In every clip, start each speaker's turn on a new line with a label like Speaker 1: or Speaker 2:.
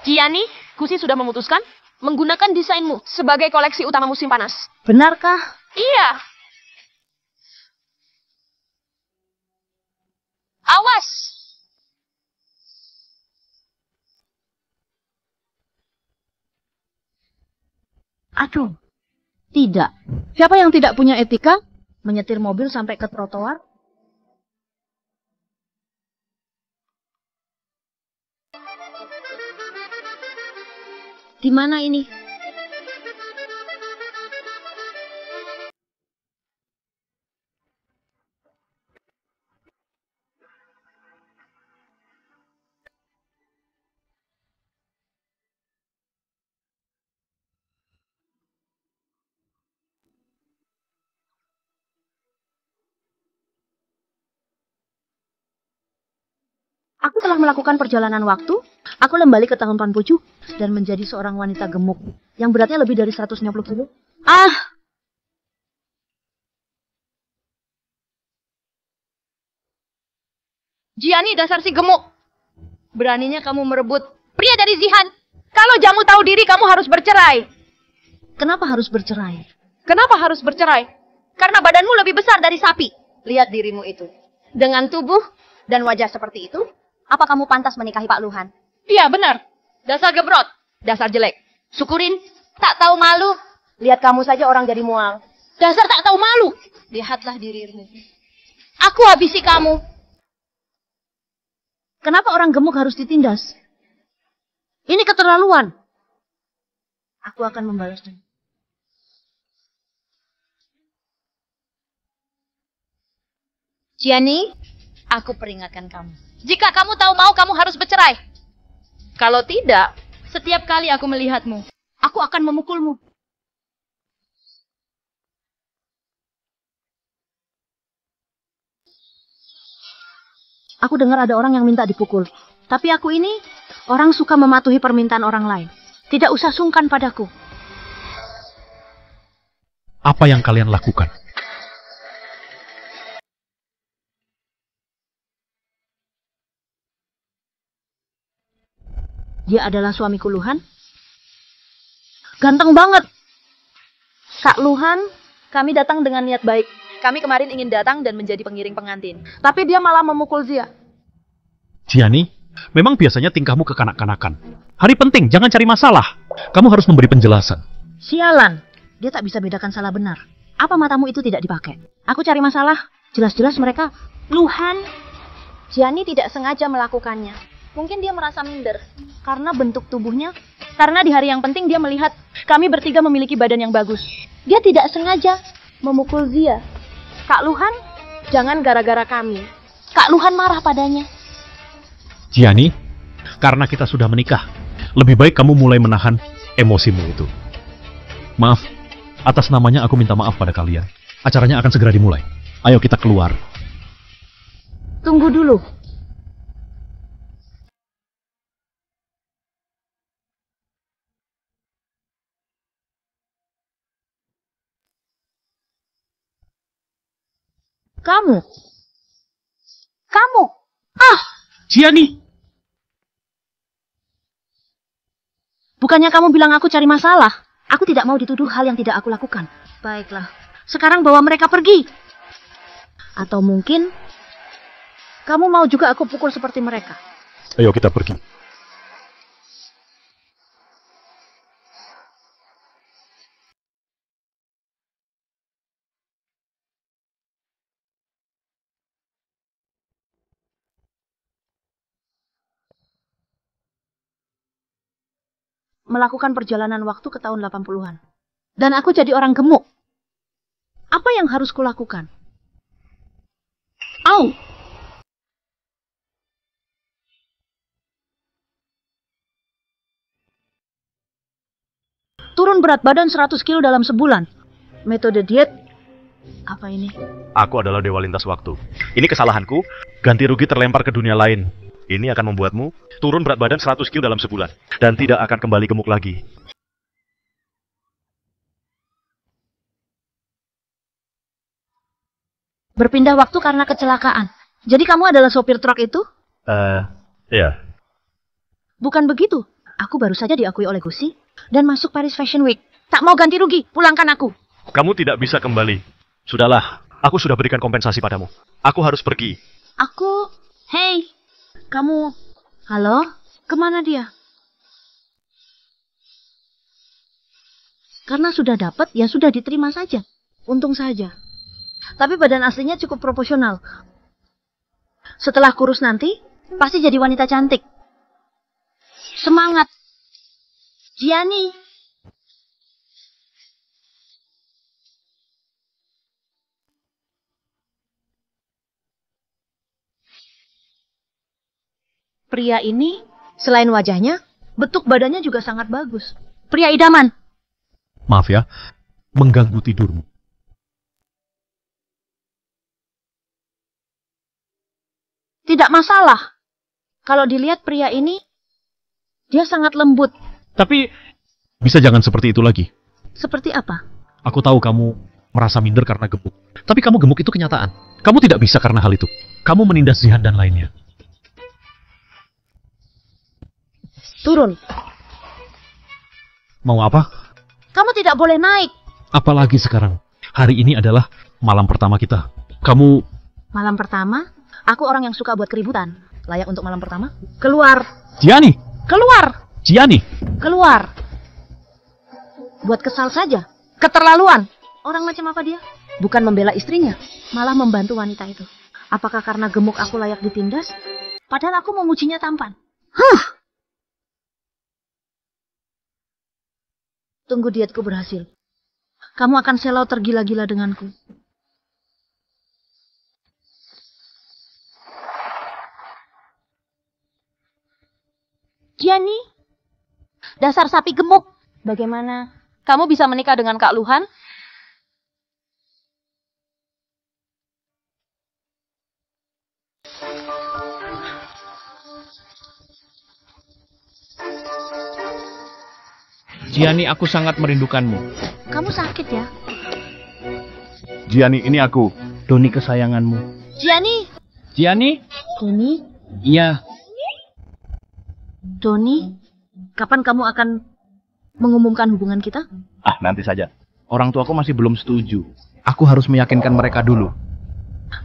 Speaker 1: Gianni, Gusi sudah memutuskan menggunakan desainmu sebagai koleksi utama musim panas.
Speaker 2: Benarkah?
Speaker 1: Iya. Awas.
Speaker 2: Aduh, tidak. Siapa yang tidak punya etika? Menyetir mobil sampai ke trotoar? Di mana ini? Aku telah melakukan perjalanan waktu. Aku kembali ke tahun 87 dan menjadi seorang wanita gemuk yang beratnya lebih dari 150 kilo. Ah!
Speaker 1: Gianni, dasar si gemuk. Beraninya kamu merebut pria dari Zihan. Kalau kamu tahu diri, kamu harus bercerai.
Speaker 2: Kenapa harus bercerai?
Speaker 1: Kenapa harus bercerai? Karena badanmu lebih besar dari sapi. Lihat dirimu itu. Dengan tubuh dan wajah seperti itu, apa kamu pantas menikahi Pak Luhan? Iya, benar. Dasar gebrot. Dasar jelek. Syukurin. Tak tahu malu. Lihat kamu saja orang jadi mual. Dasar tak tahu malu. Lihatlah dirimu. Aku habisi kamu.
Speaker 2: Kenapa orang gemuk harus ditindas? Ini keterlaluan. Aku akan membalasnya.
Speaker 1: Gianni, aku peringatkan kamu. Jika kamu tahu mau, kamu harus bercerai. Kalau tidak, setiap kali aku melihatmu, aku akan memukulmu.
Speaker 2: Aku dengar ada orang yang minta dipukul. Tapi aku ini, orang suka mematuhi permintaan orang lain. Tidak usah sungkan padaku.
Speaker 3: Apa yang kalian lakukan?
Speaker 2: Dia adalah suamiku Luhan. Ganteng banget. Kak Luhan, kami datang dengan niat baik. Kami kemarin ingin datang dan menjadi pengiring pengantin. Tapi dia malah memukul Zia.
Speaker 3: Gianni, memang biasanya tingkahmu kekanak-kanakan. Hari penting, jangan cari masalah. Kamu harus memberi penjelasan.
Speaker 2: Sialan, dia tak bisa bedakan salah benar. Apa matamu itu tidak dipakai? Aku cari masalah. Jelas-jelas mereka.
Speaker 1: Luhan, Gianni tidak sengaja melakukannya. Mungkin dia merasa minder.
Speaker 2: Karena bentuk tubuhnya.
Speaker 1: Karena di hari yang penting dia melihat kami bertiga memiliki badan yang bagus. Dia tidak sengaja memukul Zia. Kak Luhan, jangan gara-gara kami. Kak Luhan marah padanya.
Speaker 3: Gianni, karena kita sudah menikah, lebih baik kamu mulai menahan emosimu itu. Maaf, atas namanya aku minta maaf pada kalian. Acaranya akan segera dimulai. Ayo kita keluar.
Speaker 2: Tunggu dulu. Kamu. Ah!
Speaker 3: Gianni!
Speaker 2: Bukannya kamu bilang aku cari masalah? Aku tidak mau dituduh hal yang tidak aku lakukan. Baiklah. Sekarang bawa mereka pergi. Atau mungkin kamu mau juga aku pukul seperti mereka.
Speaker 3: Ayo kita pergi.
Speaker 2: Melakukan perjalanan waktu ke tahun 80-an. Dan aku jadi orang gemuk. Apa yang harus kulakukan? Au! Turun berat badan 100 kilo dalam sebulan. Metode diet? Apa ini?
Speaker 3: Aku adalah dewa lintas waktu. Ini kesalahanku, ganti rugi terlempar ke dunia lain. Ini akan membuatmu turun berat badan 100 kilo dalam sebulan. Dan tidak akan kembali gemuk lagi.
Speaker 2: Berpindah waktu karena kecelakaan. Jadi kamu adalah sopir truk itu?
Speaker 3: Iya.
Speaker 2: Bukan begitu. Aku baru saja diakui oleh Gusi dan masuk Paris Fashion Week. Tak mau ganti rugi, pulangkan aku.
Speaker 3: Kamu tidak bisa kembali. Sudahlah, aku sudah berikan kompensasi padamu. Aku harus pergi.
Speaker 2: Hei, kamu... Halo? Kemana dia? Karena sudah dapat, ya sudah diterima saja. Untung saja. Tapi badan aslinya cukup proporsional. Setelah kurus nanti, pasti jadi wanita cantik. Semangat. Gianni. Pria ini, selain wajahnya, bentuk badannya juga sangat bagus. Pria idaman.
Speaker 3: Maaf ya, mengganggu tidurmu.
Speaker 2: Tidak masalah. Kalau dilihat pria ini, dia sangat lembut.
Speaker 3: Tapi, bisa jangan seperti itu lagi.
Speaker 2: Seperti apa?
Speaker 3: Aku tahu kamu merasa minder karena gemuk. Tapi kamu gemuk itu kenyataan. Kamu tidak bisa karena hal itu. Kamu menindas Zihan dan lainnya.
Speaker 2: Turun.
Speaker 3: Mau apa?
Speaker 2: Kamu tidak boleh naik.
Speaker 3: Apalagi sekarang. Hari ini adalah malam pertama kita. Kamu...
Speaker 2: Malam pertama? Aku orang yang suka buat keributan. Layak untuk malam pertama? Keluar.
Speaker 3: Gianni!
Speaker 2: Keluar.
Speaker 3: Gianni!
Speaker 2: Keluar. Buat kesal saja. Keterlaluan. Orang macam apa dia? Bukan membela istrinya, malah membantu wanita itu. Apakah karena gemuk aku layak ditindas? Padahal aku memujinya tampan. Tunggu dietku berhasil. Kamu akan selau tergila-gila denganku. Gianni, dasar sapi gemuk. Bagaimana? Kamu bisa menikah dengan Kak Luhan?
Speaker 4: Gianni, aku sangat merindukanmu.
Speaker 2: Kamu sakit ya?
Speaker 4: Gianni, ini aku, Doni kesayanganmu.
Speaker 2: Gianni!
Speaker 4: Gianni?
Speaker 2: Doni?
Speaker 4: Iya.
Speaker 2: Doni, kapan kamu akan mengumumkan hubungan kita?
Speaker 4: Ah, nanti saja. Orang tuaku masih belum setuju. Aku harus meyakinkan mereka dulu.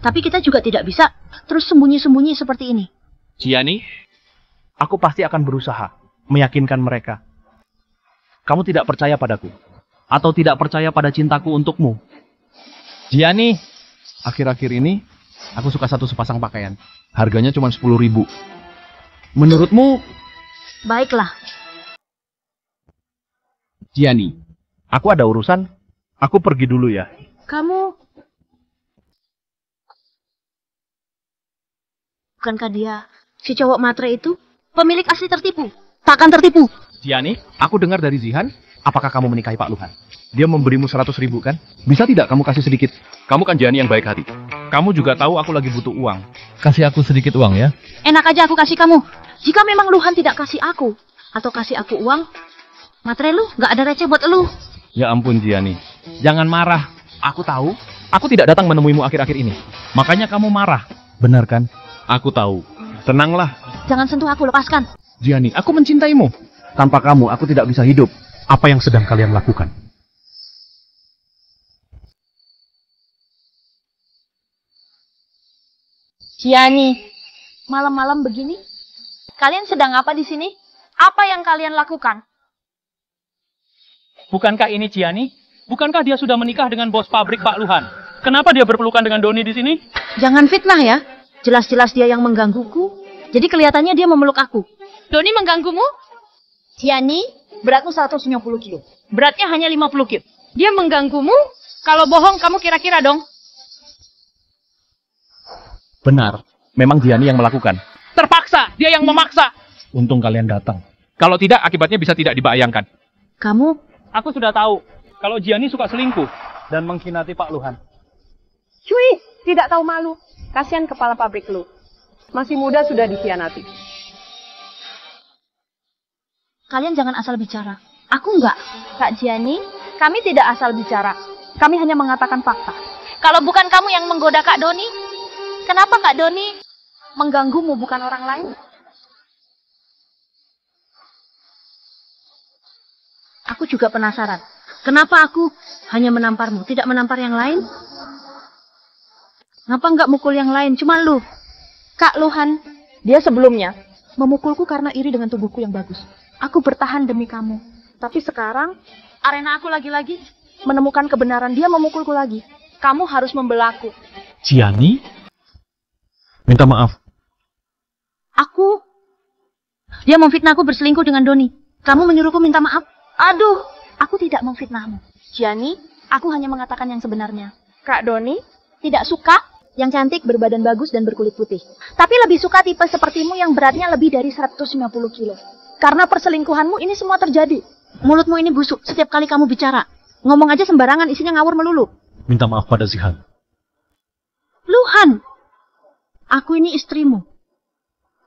Speaker 2: Tapi kita juga tidak bisa terus sembunyi-sembunyi seperti ini.
Speaker 4: Gianni, aku pasti akan berusaha meyakinkan mereka. Kamu tidak percaya padaku? Atau tidak percaya pada cintaku untukmu? Gianni, akhir-akhir ini aku suka satu sepasang pakaian. Harganya cuma 10.000. Menurutmu?
Speaker 2: Baiklah.
Speaker 4: Gianni, aku ada urusan. Aku pergi dulu ya.
Speaker 2: Kamu... Bukankah dia, si cowok matre itu, pemilik asli tertipu? Takkan tertipu.
Speaker 4: Gianni, aku dengar dari Zihan, apakah kamu menikahi Pak Luhan? Dia memberimu 100.000 kan? Bisa tidak kamu kasih sedikit? Kamu kan Gianni yang baik hati. Kamu juga tahu aku lagi butuh uang. Kasih aku sedikit uang ya.
Speaker 2: Enak aja aku kasih kamu. Jika memang Luhan tidak kasih aku, atau kasih aku uang, matre lu nggak ada receh buat lu.
Speaker 4: Ya ampun Gianni, jangan marah. Aku tahu, aku tidak datang menemuimu akhir-akhir ini. Makanya kamu marah. Benar kan? Aku tahu. Tenanglah.
Speaker 2: Jangan sentuh aku, lepaskan.
Speaker 4: Gianni, aku mencintaimu. Tanpa kamu, aku tidak bisa hidup.
Speaker 3: Apa yang sedang kalian lakukan?
Speaker 2: Gianni, malam-malam begini, kalian sedang apa di sini? Apa yang kalian lakukan?
Speaker 5: Bukankah ini Gianni? Bukankah dia sudah menikah dengan bos pabrik Pak Luhan? Kenapa dia berpelukan dengan Doni di sini?
Speaker 2: Jangan fitnah ya. Jelas-jelas dia yang menggangguku. Jadi kelihatannya dia memeluk aku.
Speaker 1: Doni mengganggumu?
Speaker 2: Gianni, beratmu 190 kilo.
Speaker 1: Beratnya hanya 50 kilo. Dia mengganggumu? Kalau bohong kamu kira-kira dong.
Speaker 4: Benar, memang Gianni yang melakukan.
Speaker 5: Terpaksa, dia yang memaksa.
Speaker 4: Untung kalian datang. Kalau tidak, akibatnya bisa tidak dibayangkan.
Speaker 2: Kamu?
Speaker 5: Aku sudah tahu, kalau Gianni suka selingkuh dan mengkhianati Pak Luhan.
Speaker 6: Cuy, tidak tahu malu. Kasihan kepala pabrik lu. Masih muda sudah dikhianati.
Speaker 2: Kalian jangan asal bicara. Aku enggak.
Speaker 1: Kak Gianni, kami tidak asal bicara. Kami hanya mengatakan fakta. Kalau bukan kamu yang menggoda Kak Doni, kenapa Kak Doni mengganggumu bukan orang lain?
Speaker 2: Aku juga penasaran. Kenapa aku hanya menamparmu, tidak menampar yang lain? Kenapa nggak mukul yang lain, cuma lu?
Speaker 1: Kak Luhan, dia sebelumnya memukulku karena iri dengan tubuhku yang bagus. Aku bertahan demi kamu. Tapi sekarang, arena aku lagi-lagi menemukan kebenaran, dia memukulku lagi. Kamu harus membelaku.
Speaker 3: Gianni? Minta maaf.
Speaker 2: Dia memfitnahku berselingkuh dengan Doni. Kamu menyuruhku minta maaf? Aduh, aku tidak memfitnahmu.
Speaker 1: Gianni, aku hanya mengatakan yang sebenarnya.
Speaker 6: Kak Doni,
Speaker 1: Tidak suka yang cantik, berbadan bagus, dan berkulit putih. Tapi lebih suka tipe sepertimu yang beratnya lebih dari 150 kilo. Karena perselingkuhanmu ini semua terjadi.
Speaker 2: Mulutmu ini busuk setiap kali kamu bicara. Ngomong aja sembarangan, isinya ngawur melulu.
Speaker 3: Minta maaf pada Zihan.
Speaker 2: Luhan, aku ini istrimu.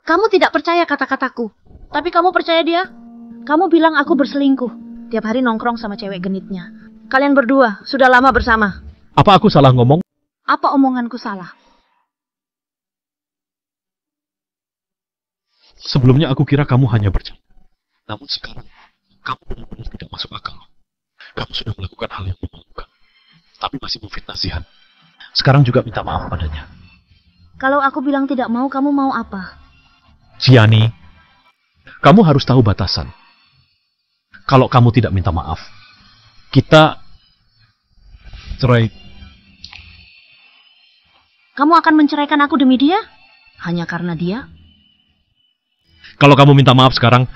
Speaker 2: Kamu tidak percaya kata-kataku. Tapi kamu percaya dia? Kamu bilang aku berselingkuh. Tiap hari nongkrong sama cewek genitnya. Kalian berdua sudah lama bersama.
Speaker 3: Apa aku salah ngomong?
Speaker 2: Apa omonganku salah?
Speaker 3: Sebelumnya aku kira kamu hanya bercanda. Namun sekarang, kamu benar-benar tidak masuk akal. Kamu sudah melakukan hal yang memalukan. Tapi masih memfitnah Zihan. Sekarang juga minta maaf padanya.
Speaker 2: Kalau aku bilang tidak mau, kamu mau apa?
Speaker 3: Gianni, kamu harus tahu batasan. Kalau kamu tidak minta maaf, kita cerai.
Speaker 2: Kamu akan menceraikan aku demi dia? Hanya karena dia?
Speaker 3: Kalau kamu minta maaf sekarang,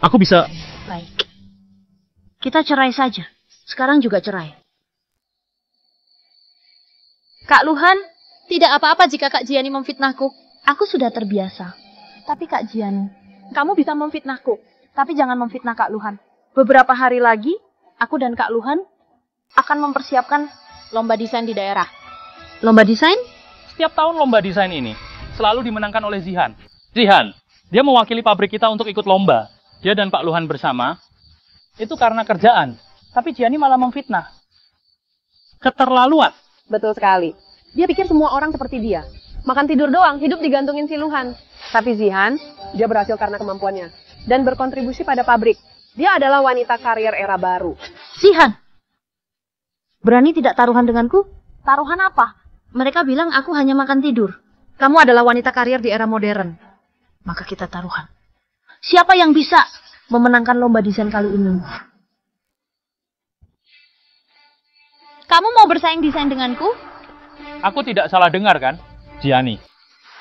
Speaker 3: aku bisa...
Speaker 2: Baik. Kita cerai saja. Sekarang juga cerai.
Speaker 1: Kak Luhan, tidak apa-apa jika Kak Gianni memfitnahku.
Speaker 2: Aku sudah terbiasa.
Speaker 1: Tapi Kak Gianni, kamu bisa memfitnahku. Tapi jangan memfitnah Kak Luhan. Beberapa hari lagi, aku dan Kak Luhan akan mempersiapkan lomba desain di daerah.
Speaker 2: Lomba desain?
Speaker 5: Setiap tahun lomba desain ini selalu dimenangkan oleh Zihan. Zihan, dia mewakili pabrik kita untuk ikut lomba. Dia dan Pak Luhan bersama, itu karena kerjaan. Tapi Gianni malah memfitnah. Keterlaluan.
Speaker 6: betul sekali. Dia pikir semua orang seperti dia. Makan tidur doang, hidup digantungin si Luhan. Tapi Zihan, dia berhasil karena kemampuannya. Dan berkontribusi pada pabrik. Dia adalah wanita karier era baru.
Speaker 2: Zihan, berani tidak taruhan denganku?
Speaker 1: Taruhan apa?
Speaker 2: Mereka bilang aku hanya makan tidur. Kamu adalah wanita karier di era modern. Maka kita taruhan. Siapa yang bisa memenangkan lomba desain kali ini?
Speaker 1: Kamu mau bersaing desain denganku?
Speaker 5: Aku tidak salah dengar kan, Gianni?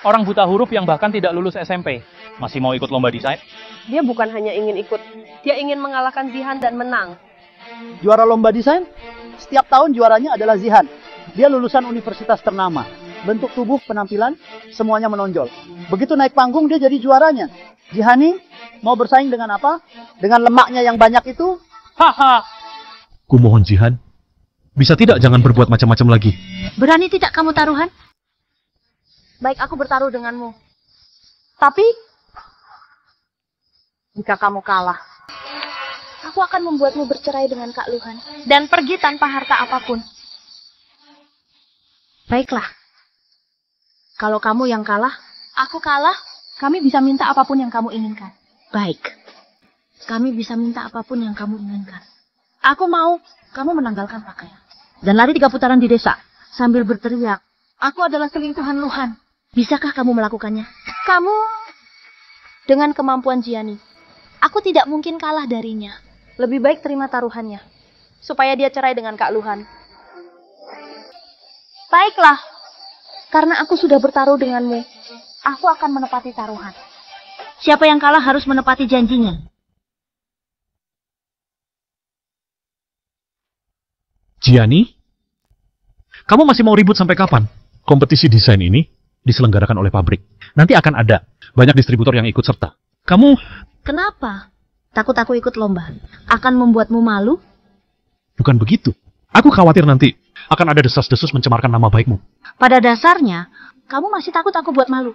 Speaker 5: Orang buta huruf yang bahkan tidak lulus SMP. Masih mau ikut lomba desain?
Speaker 6: Dia bukan hanya ingin ikut, dia ingin mengalahkan Zihan dan menang.
Speaker 7: Juara lomba desain, setiap tahun juaranya adalah Zihan. Dia lulusan universitas ternama. Bentuk tubuh, penampilan, semuanya menonjol. Begitu naik panggung, dia jadi juaranya. Gianni, mau bersaing dengan apa? Dengan lemaknya yang banyak itu?
Speaker 5: Haha.
Speaker 3: Kumohon Zihan, bisa tidak jangan berbuat macam-macam lagi?
Speaker 2: Berani tidak kamu taruhan?
Speaker 1: Baik, aku bertaruh denganmu. Tapi, jika kamu kalah, aku akan membuatmu bercerai dengan Kak Luhan. Dan pergi tanpa harta apapun.
Speaker 2: Baiklah. Kalau kamu yang kalah,
Speaker 1: Aku kalah, kami bisa minta apapun yang kamu inginkan.
Speaker 2: baik. Kami bisa minta apapun yang kamu inginkan. Aku mau kamu menanggalkan pakaian. Dan lari 3 putaran di desa. Sambil berteriak, aku adalah selingkuhan Luhan. Bisakah kamu melakukannya?
Speaker 1: Kamu, dengan kemampuan Gianni, aku tidak mungkin kalah darinya. Lebih baik terima taruhannya, supaya dia cerai dengan Kak Luhan. Baiklah, karena aku sudah bertaruh denganmu, aku akan menepati taruhan.
Speaker 2: Siapa yang kalah harus menepati janjinya.
Speaker 3: Gianni? Kamu masih mau ribut sampai kapan? Kompetisi desain ini diselenggarakan oleh pabrik. Nanti akan ada banyak distributor yang ikut serta. Kamu...
Speaker 2: Kenapa? Takut aku ikut lomba? Akan membuatmu malu?
Speaker 3: Bukan begitu. Aku khawatir nanti akan ada desas-desus mencemarkan nama baikmu.
Speaker 2: Pada dasarnya, kamu masih takut aku buat malu.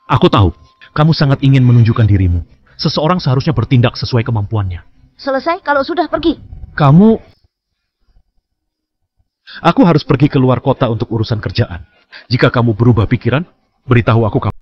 Speaker 3: Aku tahu, kamu sangat ingin menunjukkan dirimu. Seseorang seharusnya bertindak sesuai kemampuannya.
Speaker 2: Selesai kalau sudah pergi.
Speaker 3: Aku harus pergi ke luar kota untuk urusan kerjaan. Jika kamu berubah pikiran, beritahu aku kapan.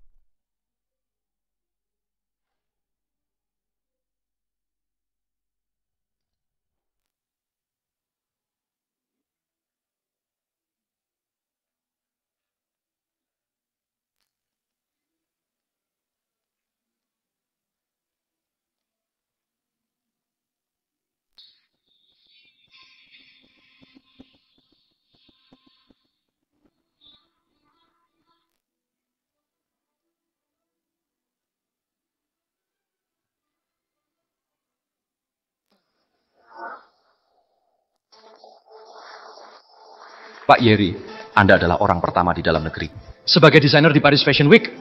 Speaker 8: Pak Yeri, Anda adalah orang pertama di dalam negeri.
Speaker 4: Sebagai desainer di Paris Fashion Week,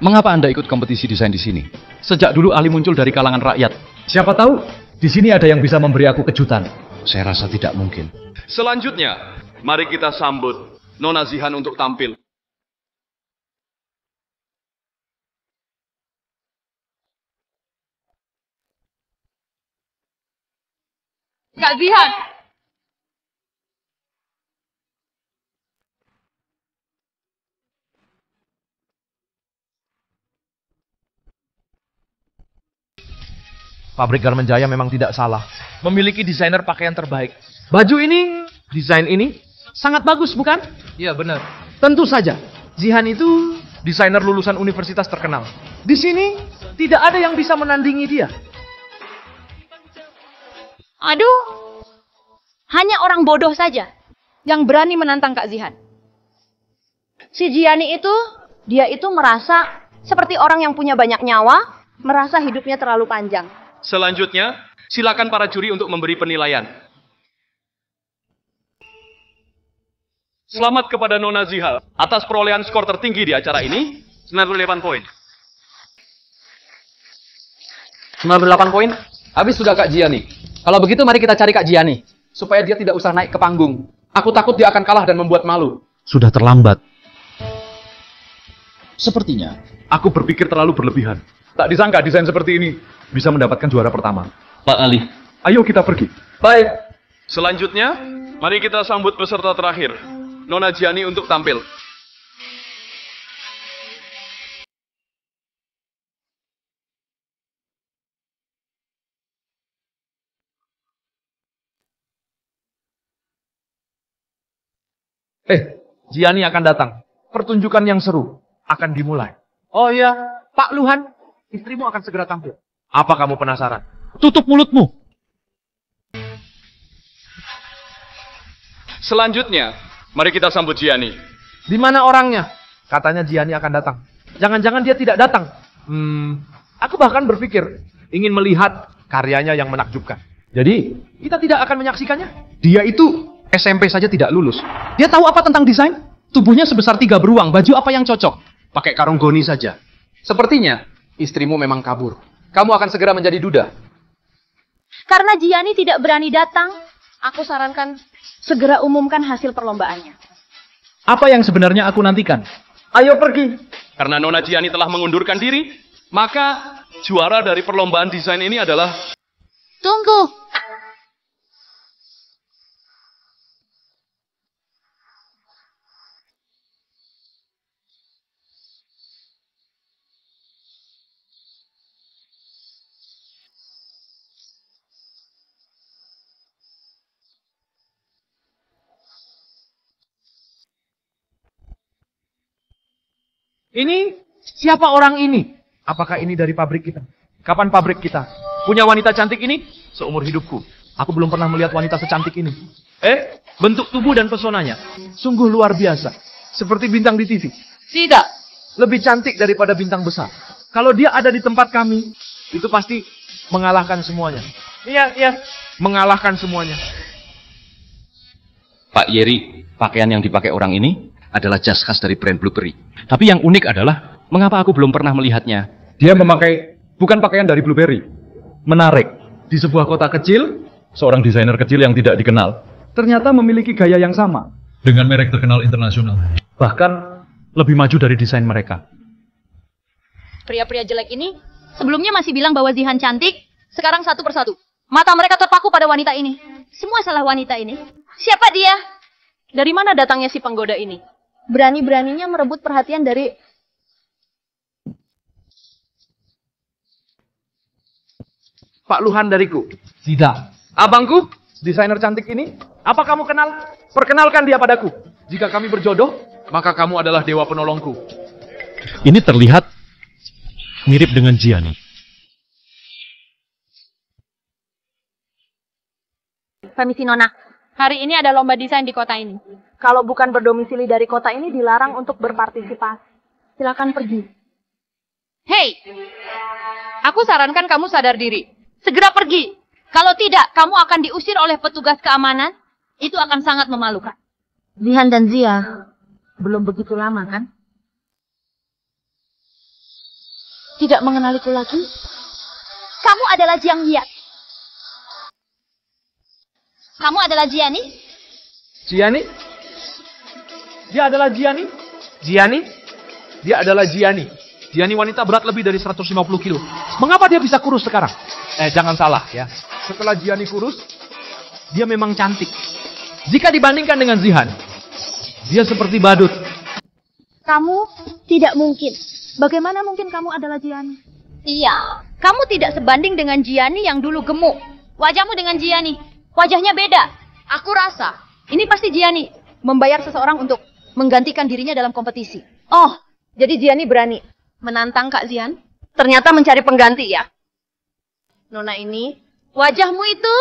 Speaker 8: Mengapa Anda ikut kompetisi desain di sini?
Speaker 4: sejak dulu Ali muncul dari kalangan rakyat.
Speaker 3: Siapa tahu di sini ada yang bisa memberi aku kejutan.
Speaker 8: Saya rasa tidak mungkin.
Speaker 9: Selanjutnya, mari kita sambut Nona Zihan untuk tampil.
Speaker 1: Kak Zihan.
Speaker 4: Pabrik Garmen Jaya memang tidak salah. Memiliki desainer pakaian terbaik. Baju ini, desain ini, sangat bagus bukan? Iya benar. Tentu saja, Zihan itu desainer lulusan universitas terkenal. Di sini, tidak ada yang bisa menandingi dia.
Speaker 1: Aduh, hanya orang bodoh saja yang berani menantang Kak Zihan. Si Gianni itu, dia itu merasa seperti orang yang punya banyak nyawa, merasa hidupnya terlalu panjang.
Speaker 9: Selanjutnya, silakan para juri untuk memberi penilaian. Selamat kepada Nona Zihan atas perolehan skor tertinggi di acara ini, 98 poin.
Speaker 8: 98 poin? Habis sudah Kak Gianni. Kalau begitu mari kita cari Kak Gianni, supaya dia tidak usah naik ke panggung. Aku takut dia akan kalah dan membuat malu.
Speaker 3: Sudah terlambat.
Speaker 8: Sepertinya.
Speaker 3: Aku berpikir terlalu berlebihan. Tak disangka desain seperti ini bisa mendapatkan juara pertama.
Speaker 8: Pak Ali.
Speaker 3: Ayo kita pergi.
Speaker 9: Baik. Selanjutnya, mari kita sambut peserta terakhir, Nona Gianni untuk tampil.
Speaker 4: Gianni akan datang. Pertunjukan yang seru akan dimulai. Oh iya, Pak Luhan, istrimu akan segera tampil. Apa kamu penasaran?
Speaker 3: Tutup mulutmu.
Speaker 9: Selanjutnya, mari kita sambut Gianni.
Speaker 4: Di mana orangnya? Katanya Gianni akan datang. Jangan-jangan dia tidak datang. Aku bahkan berpikir ingin melihat karyanya yang menakjubkan. Jadi, kita tidak akan menyaksikannya.
Speaker 8: Dia itu SMP saja tidak lulus. Dia tahu apa tentang desain? Tubuhnya sebesar 3 beruang, baju apa yang cocok? Pakai karung goni saja. Sepertinya, istrimu memang kabur. Kamu akan segera menjadi duda.
Speaker 1: Karena Gianni tidak berani datang, aku sarankan segera umumkan hasil perlombaannya.
Speaker 4: Apa yang sebenarnya aku nantikan?
Speaker 9: Ayo pergi. Karena Nona Gianni telah mengundurkan diri, maka juara dari perlombaan desain ini adalah...
Speaker 1: Tunggu.
Speaker 4: Ini siapa orang ini? Apakah ini dari pabrik kita? Kapan pabrik kita punya wanita cantik ini? Seumur hidupku, aku belum pernah melihat wanita secantik ini. Bentuk tubuh dan pesonanya sungguh luar biasa. Seperti bintang di TV. Tidak, lebih cantik daripada bintang besar. Kalau dia ada di tempat kami, itu pasti mengalahkan semuanya. Iya, mengalahkan semuanya.
Speaker 8: Pak Yeri, pakaian yang dipakai orang ini adalah jas khas dari brand Blueberry. Tapi yang unik adalah, mengapa aku belum pernah melihatnya?
Speaker 3: Dia memakai bukan pakaian dari Blueberry. Menarik. Di sebuah kota kecil, seorang desainer kecil yang tidak dikenal ternyata memiliki gaya yang sama dengan merek terkenal internasional. Bahkan lebih maju dari desain mereka.
Speaker 1: Pria-pria jelek ini sebelumnya masih bilang bahwa Zihan cantik, sekarang satu persatu. Mata mereka terpaku pada wanita ini. Semua salah wanita ini. Siapa dia? Dari mana datangnya si penggoda ini? Berani-beraninya merebut perhatian dari...
Speaker 4: Pak Luhan dariku. Tidak. Abangku, desainer cantik ini. Apa kamu kenal? Perkenalkan dia padaku. Jika kami berjodoh, maka kamu adalah dewa penolongku.
Speaker 3: Ini terlihat mirip dengan Gianni.
Speaker 1: Permisi Nona, hari ini ada lomba desain di kota ini. Kalau bukan berdomisili dari kota ini dilarang untuk berpartisipasi. Silakan pergi. Hei, aku sarankan kamu sadar diri. Segera pergi. Kalau tidak, kamu akan diusir oleh petugas keamanan. Itu akan sangat memalukan.
Speaker 2: Zihan dan Zia belum begitu lama, kan? Tidak mengenaliku lagi?
Speaker 1: Kamu adalah Jiang Hiat. Kamu adalah Jiani?
Speaker 8: Jiani? Dia adalah Jiani? Jiani? Dia adalah Jiani. Jiani wanita berat lebih dari 150 kilo. Mengapa dia bisa kurus sekarang? Jangan salah ya. Setelah Jiani kurus, dia memang cantik. Jika dibandingkan dengan Zihan, dia seperti badut.
Speaker 2: Kamu tidak mungkin. Bagaimana mungkin kamu adalah Jiani?
Speaker 1: Iya, kamu tidak sebanding dengan Jiani yang dulu gemuk. Wajahmu dengan Jiani, wajahnya beda. Aku rasa, ini pasti Jiani membayar seseorang untuk menggantikan dirinya dalam kompetisi.
Speaker 6: Oh, jadi Jiani berani menantang Kak Zihan? Ternyata mencari pengganti ya?
Speaker 1: Nona ini, wajahmu itu,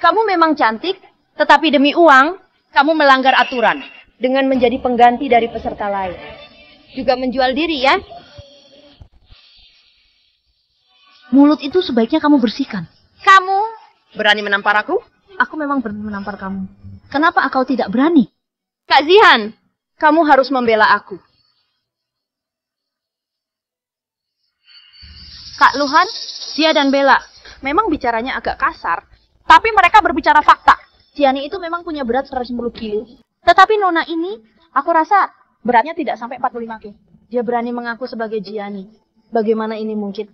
Speaker 1: kamu memang cantik, tetapi demi uang, kamu melanggar aturan dengan menjadi pengganti dari peserta lain. Juga menjual diri ya?
Speaker 2: Mulut itu sebaiknya kamu bersihkan.
Speaker 6: Kamu berani menampar aku?
Speaker 2: Aku memang berani menampar kamu. Kenapa kau tidak berani?
Speaker 6: Kak Zihan, kamu harus membela aku.
Speaker 2: Kak Luhan, Zia dan Bella, memang bicaranya agak kasar, tapi mereka berbicara fakta. Jiani itu memang punya berat 110 kilo. Tetapi Nona ini, aku rasa beratnya tidak sampai 45 kilo. Dia berani mengaku sebagai Jiani. Bagaimana ini mungkin?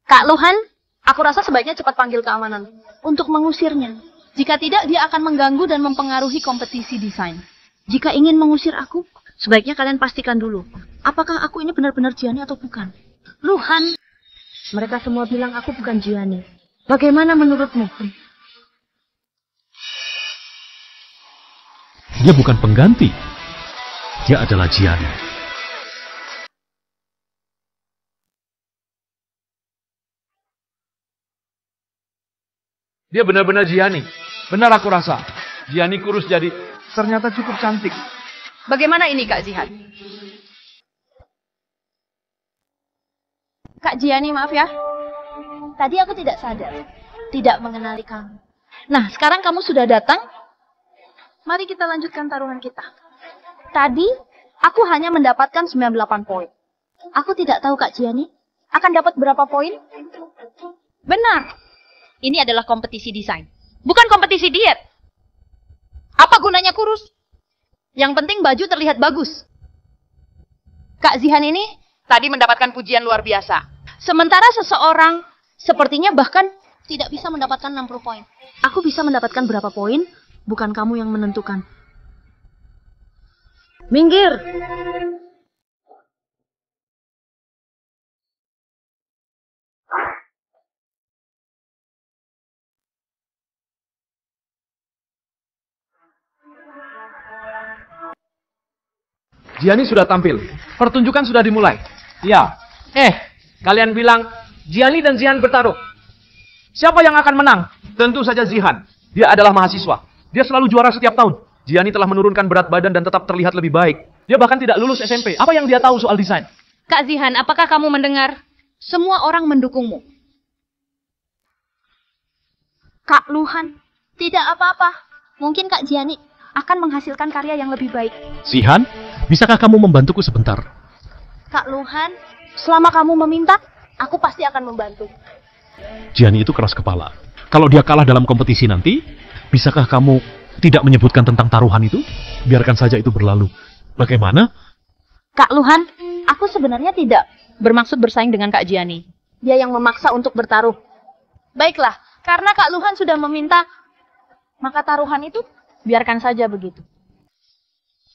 Speaker 2: Kak Luhan, aku rasa sebaiknya cepat panggil keamanan untuk mengusirnya. Jika tidak, dia akan mengganggu dan mempengaruhi kompetisi desain. Jika ingin mengusir aku, sebaiknya kalian pastikan dulu, apakah aku ini benar-benar Jiani atau bukan. Luhan, mereka semua bilang aku bukan Jiani. Bagaimana menurutmu?
Speaker 3: Dia bukan pengganti. Dia adalah Jiani.
Speaker 8: Dia benar-benar Jiani. Benar aku rasa. Jiani kurus jadi ternyata cukup cantik.
Speaker 6: Bagaimana ini Kak Zihan?
Speaker 2: Kak Jiani, maaf ya. Tadi aku tidak sadar. Tidak mengenali kamu. Nah, sekarang kamu sudah datang. Mari kita lanjutkan taruhan kita. Tadi, aku hanya mendapatkan 98 poin. Aku tidak tahu Kak Jiani akan dapat berapa poin.
Speaker 1: Benar. Ini adalah kompetisi desain, bukan kompetisi diet. Apa gunanya kurus? Yang penting baju terlihat bagus. Kak Zihan ini tadi mendapatkan pujian luar biasa. Sementara seseorang sepertinya bahkan
Speaker 2: tidak bisa mendapatkan 60 poin. Aku bisa mendapatkan berapa poin, bukan kamu yang menentukan. Minggir!
Speaker 8: Jiani sudah tampil. Pertunjukan sudah dimulai. Ya. Kalian bilang Jiani dan Zihan bertaruh. Siapa yang akan menang? Tentu saja Zihan. Dia adalah mahasiswa. Dia selalu juara setiap tahun. Jiani telah menurunkan berat badan dan tetap terlihat lebih baik. Dia bahkan tidak lulus SMP. Apa yang dia tahu soal desain?
Speaker 1: Kak Zihan, apakah kamu mendengar? Semua orang mendukungmu.
Speaker 2: Kak Luhan, tidak apa-apa. Mungkin Kak Jiani akan menghasilkan karya yang lebih baik.
Speaker 3: Zihan, bisakah kamu membantuku sebentar?
Speaker 2: Kak Luhan, selama kamu meminta, aku pasti akan membantu.
Speaker 3: Jiani itu keras kepala. Kalau dia kalah dalam kompetisi nanti, bisakah kamu tidak menyebutkan tentang taruhan itu? Biarkan saja itu berlalu. Bagaimana?
Speaker 2: Kak Luhan, aku sebenarnya tidak
Speaker 1: Bermaksud bersaing dengan Kak Jiani.
Speaker 2: dia yang memaksa untuk bertaruh. Baiklah, karena Kak Luhan sudah meminta, maka taruhan itu biarkan saja begitu.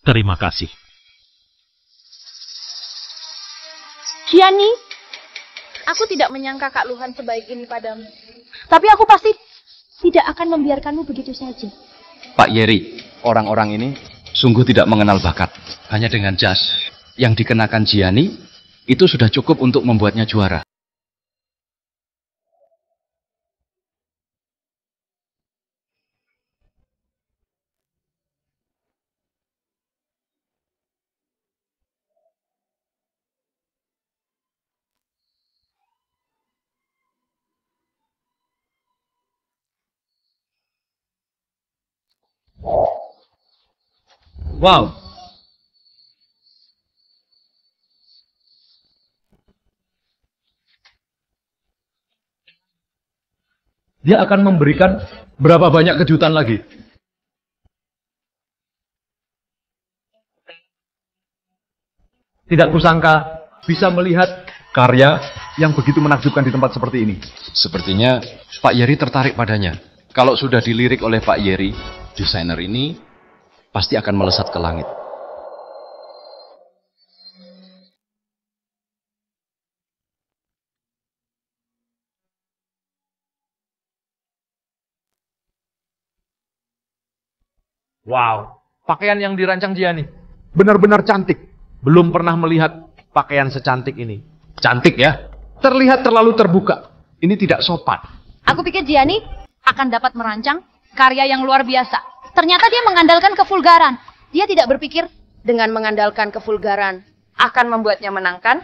Speaker 3: Terima kasih.
Speaker 2: Jiani, aku tidak menyangka Kak Luhan sebaik ini padamu. Tapi aku pasti tidak akan membiarkanmu begitu saja.
Speaker 10: Pak Yeri, orang-orang ini sungguh tidak mengenal bakat. Hanya dengan jas yang dikenakan Jiani, itu sudah cukup untuk membuatnya juara.
Speaker 8: Wow. Dia akan memberikan berapa banyak kejutan lagi? Tidak kusangka bisa melihat karya yang begitu menakjubkan di tempat seperti ini.
Speaker 10: Sepertinya Pak Yeri tertarik padanya. Kalau sudah dilirik oleh Pak Yeri, desainer ini pasti akan melesat ke langit.
Speaker 8: Wow, pakaian yang dirancang Gianni benar-benar cantik. Belum pernah melihat pakaian secantik ini. Cantik ya? Terlihat terlalu terbuka. Ini tidak sopan.
Speaker 1: Aku pikir Gianni akan dapat merancang karya yang luar biasa. Ternyata dia mengandalkan kevulgaran. Dia tidak berpikir dengan mengandalkan kevulgaran akan membuatnya menangkan.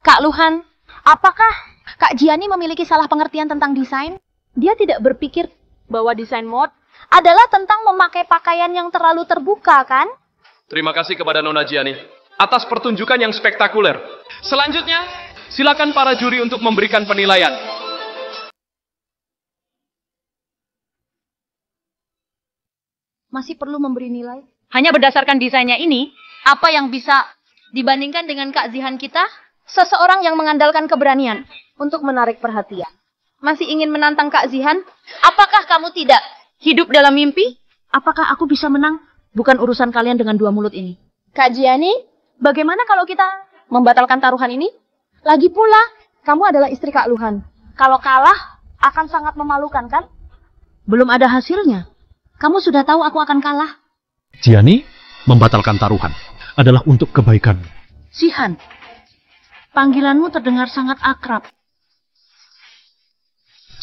Speaker 1: Kak Luhan, apakah Kak Gianni memiliki salah pengertian tentang desain? Dia tidak berpikir bahwa desain mode adalah tentang memakai pakaian yang terlalu terbuka, kan?
Speaker 9: Terima kasih kepada Nona Gianni atas pertunjukan yang spektakuler. Selanjutnya, silakan para juri untuk memberikan penilaian.
Speaker 1: Masih perlu memberi nilai? Hanya berdasarkan desainnya ini, apa yang bisa dibandingkan dengan Kak Zihan kita? Seseorang yang mengandalkan keberanian untuk menarik perhatian. Masih ingin menantang Kak Zihan? Apakah kamu tidak hidup dalam mimpi?
Speaker 2: Apakah aku bisa menang? Bukan urusan kalian dengan dua mulut ini.
Speaker 1: Kak Gianni, bagaimana kalau kita membatalkan taruhan ini? Lagi pula, kamu adalah istri Kak Luhan. Kalau kalah, akan sangat memalukan, kan?
Speaker 2: Belum ada hasilnya. Kamu sudah tahu aku akan kalah.
Speaker 3: Gianni membatalkan taruhan adalah untuk kebaikan.
Speaker 2: Zihan, panggilanmu terdengar sangat akrab.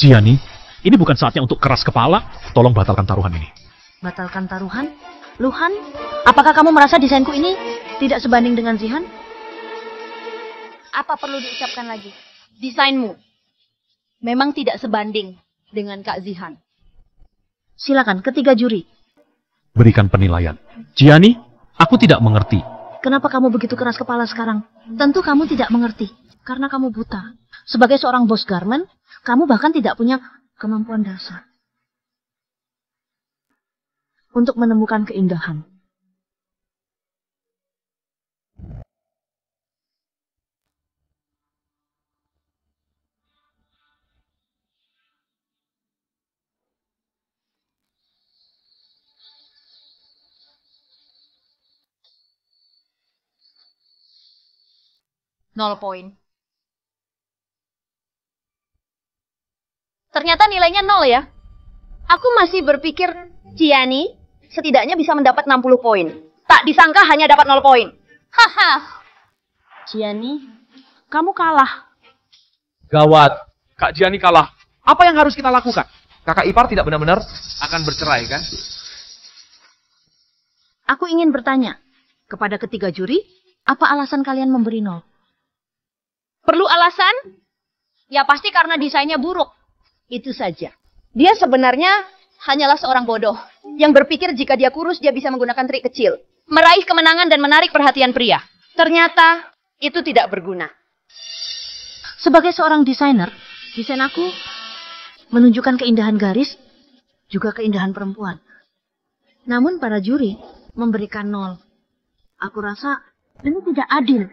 Speaker 3: Gianni, ini bukan saatnya untuk keras kepala. Tolong batalkan taruhan ini.
Speaker 2: Batalkan taruhan? Luhan, apakah kamu merasa desainku ini tidak sebanding dengan Zihan?
Speaker 1: Apa perlu diucapkan lagi? Desainmu memang tidak sebanding dengan Kak Zihan.
Speaker 2: Silakan, ketiga juri.
Speaker 3: Berikan penilaian. Gianni, aku tidak mengerti.
Speaker 2: Kenapa kamu begitu keras kepala sekarang? Tentu kamu tidak mengerti, karena kamu buta. Sebagai seorang bos garment, kamu bahkan tidak punya kemampuan dasar untuk menemukan keindahan.
Speaker 1: Nol poin. Ternyata nilainya 0 ya. Aku masih berpikir Gianni setidaknya bisa mendapat 60 poin. Tak disangka hanya dapat 0 poin. Haha.
Speaker 2: Gianni, kamu kalah.
Speaker 8: Gawat. Kak Gianni kalah. Apa yang harus kita lakukan? Kakak ipar tidak benar-benar akan bercerai, kan?
Speaker 2: Aku ingin bertanya kepada ketiga juri, apa alasan kalian memberi 0?
Speaker 1: Perlu alasan? Ya pasti karena desainnya buruk. Itu saja. Dia sebenarnya hanyalah seorang bodoh yang berpikir jika dia kurus dia bisa menggunakan trik kecil, meraih kemenangan dan menarik perhatian pria. Ternyata itu tidak berguna.
Speaker 2: Sebagai seorang desainer, desain aku menunjukkan keindahan garis, juga keindahan perempuan. Namun para juri memberikan 0. Aku rasa ini tidak adil.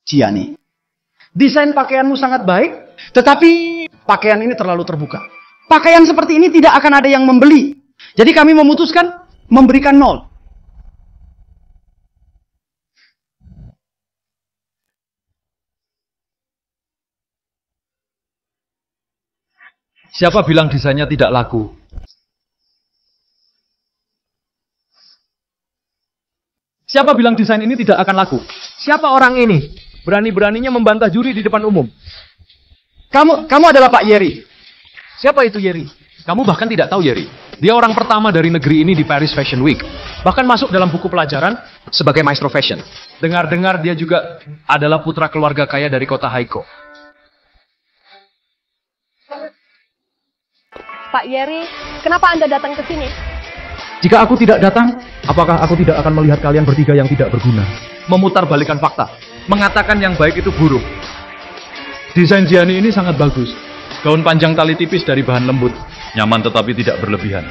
Speaker 7: Gianni, desain pakaianmu sangat baik, tetapi pakaian ini terlalu terbuka. Pakaian seperti ini tidak akan ada yang membeli. Jadi kami memutuskan memberikan 0.
Speaker 8: Siapa bilang desainnya tidak laku? Siapa bilang desain ini tidak akan laku? Siapa orang ini? Berani-beraninya membantah juri di depan umum.
Speaker 7: Kamu adalah Pak Yeri.
Speaker 8: Siapa itu Yeri? Kamu bahkan tidak tahu Yeri. Dia orang pertama dari negeri ini di Paris Fashion Week. Bahkan masuk dalam buku pelajaran sebagai maestro fashion. Dengar-dengar dia juga adalah putra keluarga kaya dari kota Haiko.
Speaker 6: Pak Yeri, kenapa Anda datang ke sini?
Speaker 8: Jika aku tidak datang, apakah aku tidak akan melihat kalian bertiga yang tidak berguna? Memutarbalikkan fakta, mengatakan yang baik itu buruk.
Speaker 4: Desain Gianni ini sangat bagus. Gaun panjang tali tipis dari bahan lembut, nyaman tetapi tidak berlebihan.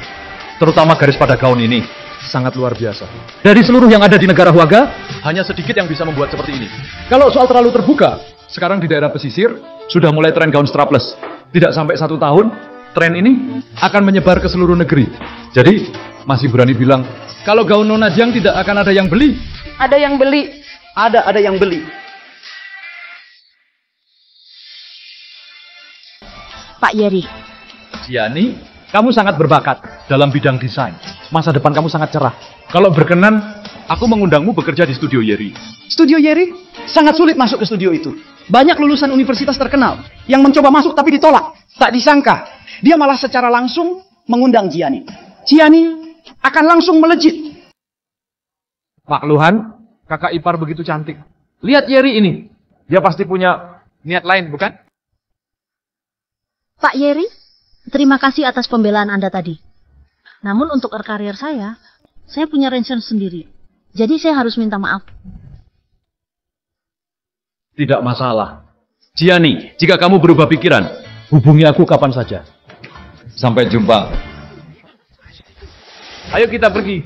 Speaker 4: Terutama garis pada gaun ini, sangat luar biasa.
Speaker 8: Dari seluruh yang ada di negara Huaga,
Speaker 4: Hanya sedikit yang bisa membuat seperti ini.
Speaker 8: kalau soal terlalu terbuka, sekarang di daerah pesisir, sudah mulai tren gaun strapless. Tidak sampai 1 tahun, tren ini akan menyebar ke seluruh negeri. Jadi, masih berani bilang, kalau gaun Nona Jiang tidak akan ada yang beli.
Speaker 6: Ada yang beli.
Speaker 7: Ada yang beli.
Speaker 2: Pak Yeri,
Speaker 4: Gianni, kamu sangat berbakat dalam bidang desain. Masa depan kamu sangat cerah. Kalau berkenan, aku mengundangmu bekerja di studio Yeri.
Speaker 7: Studio Yeri sangat sulit masuk ke studio itu. Banyak lulusan universitas terkenal yang mencoba masuk tapi ditolak. Tak disangka, dia malah secara langsung mengundang Gianni. Gianni akan langsung melejit.
Speaker 8: Pak Luhan, kakak ipar begitu cantik. Lihat Yeri ini. Dia pasti punya niat lain, bukan?
Speaker 2: Pak Yeri, terima kasih atas pembelaan Anda tadi. Namun untuk karir saya punya rencana sendiri. Jadi saya harus minta maaf.
Speaker 4: Tidak masalah. Gianni, jika kamu berubah pikiran, hubungi aku kapan saja. Sampai jumpa. Ayo kita pergi.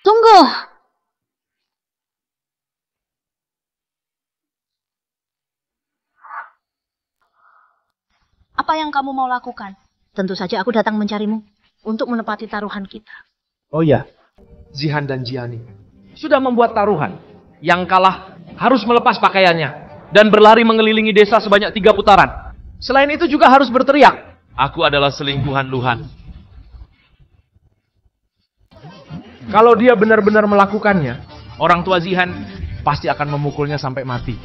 Speaker 2: Tunggu! Apa yang kamu mau lakukan? Tentu saja aku datang mencarimu untuk menepati taruhan kita.
Speaker 8: Oh iya, Zihan dan Gianni sudah membuat taruhan. Yang kalah harus melepas pakaiannya dan berlari mengelilingi desa sebanyak 3 putaran. Selain itu juga harus berteriak, "Aku adalah selingkuhan Luhan." Kalau dia benar-benar melakukannya, orang tua Zihan pasti akan memukulnya sampai mati.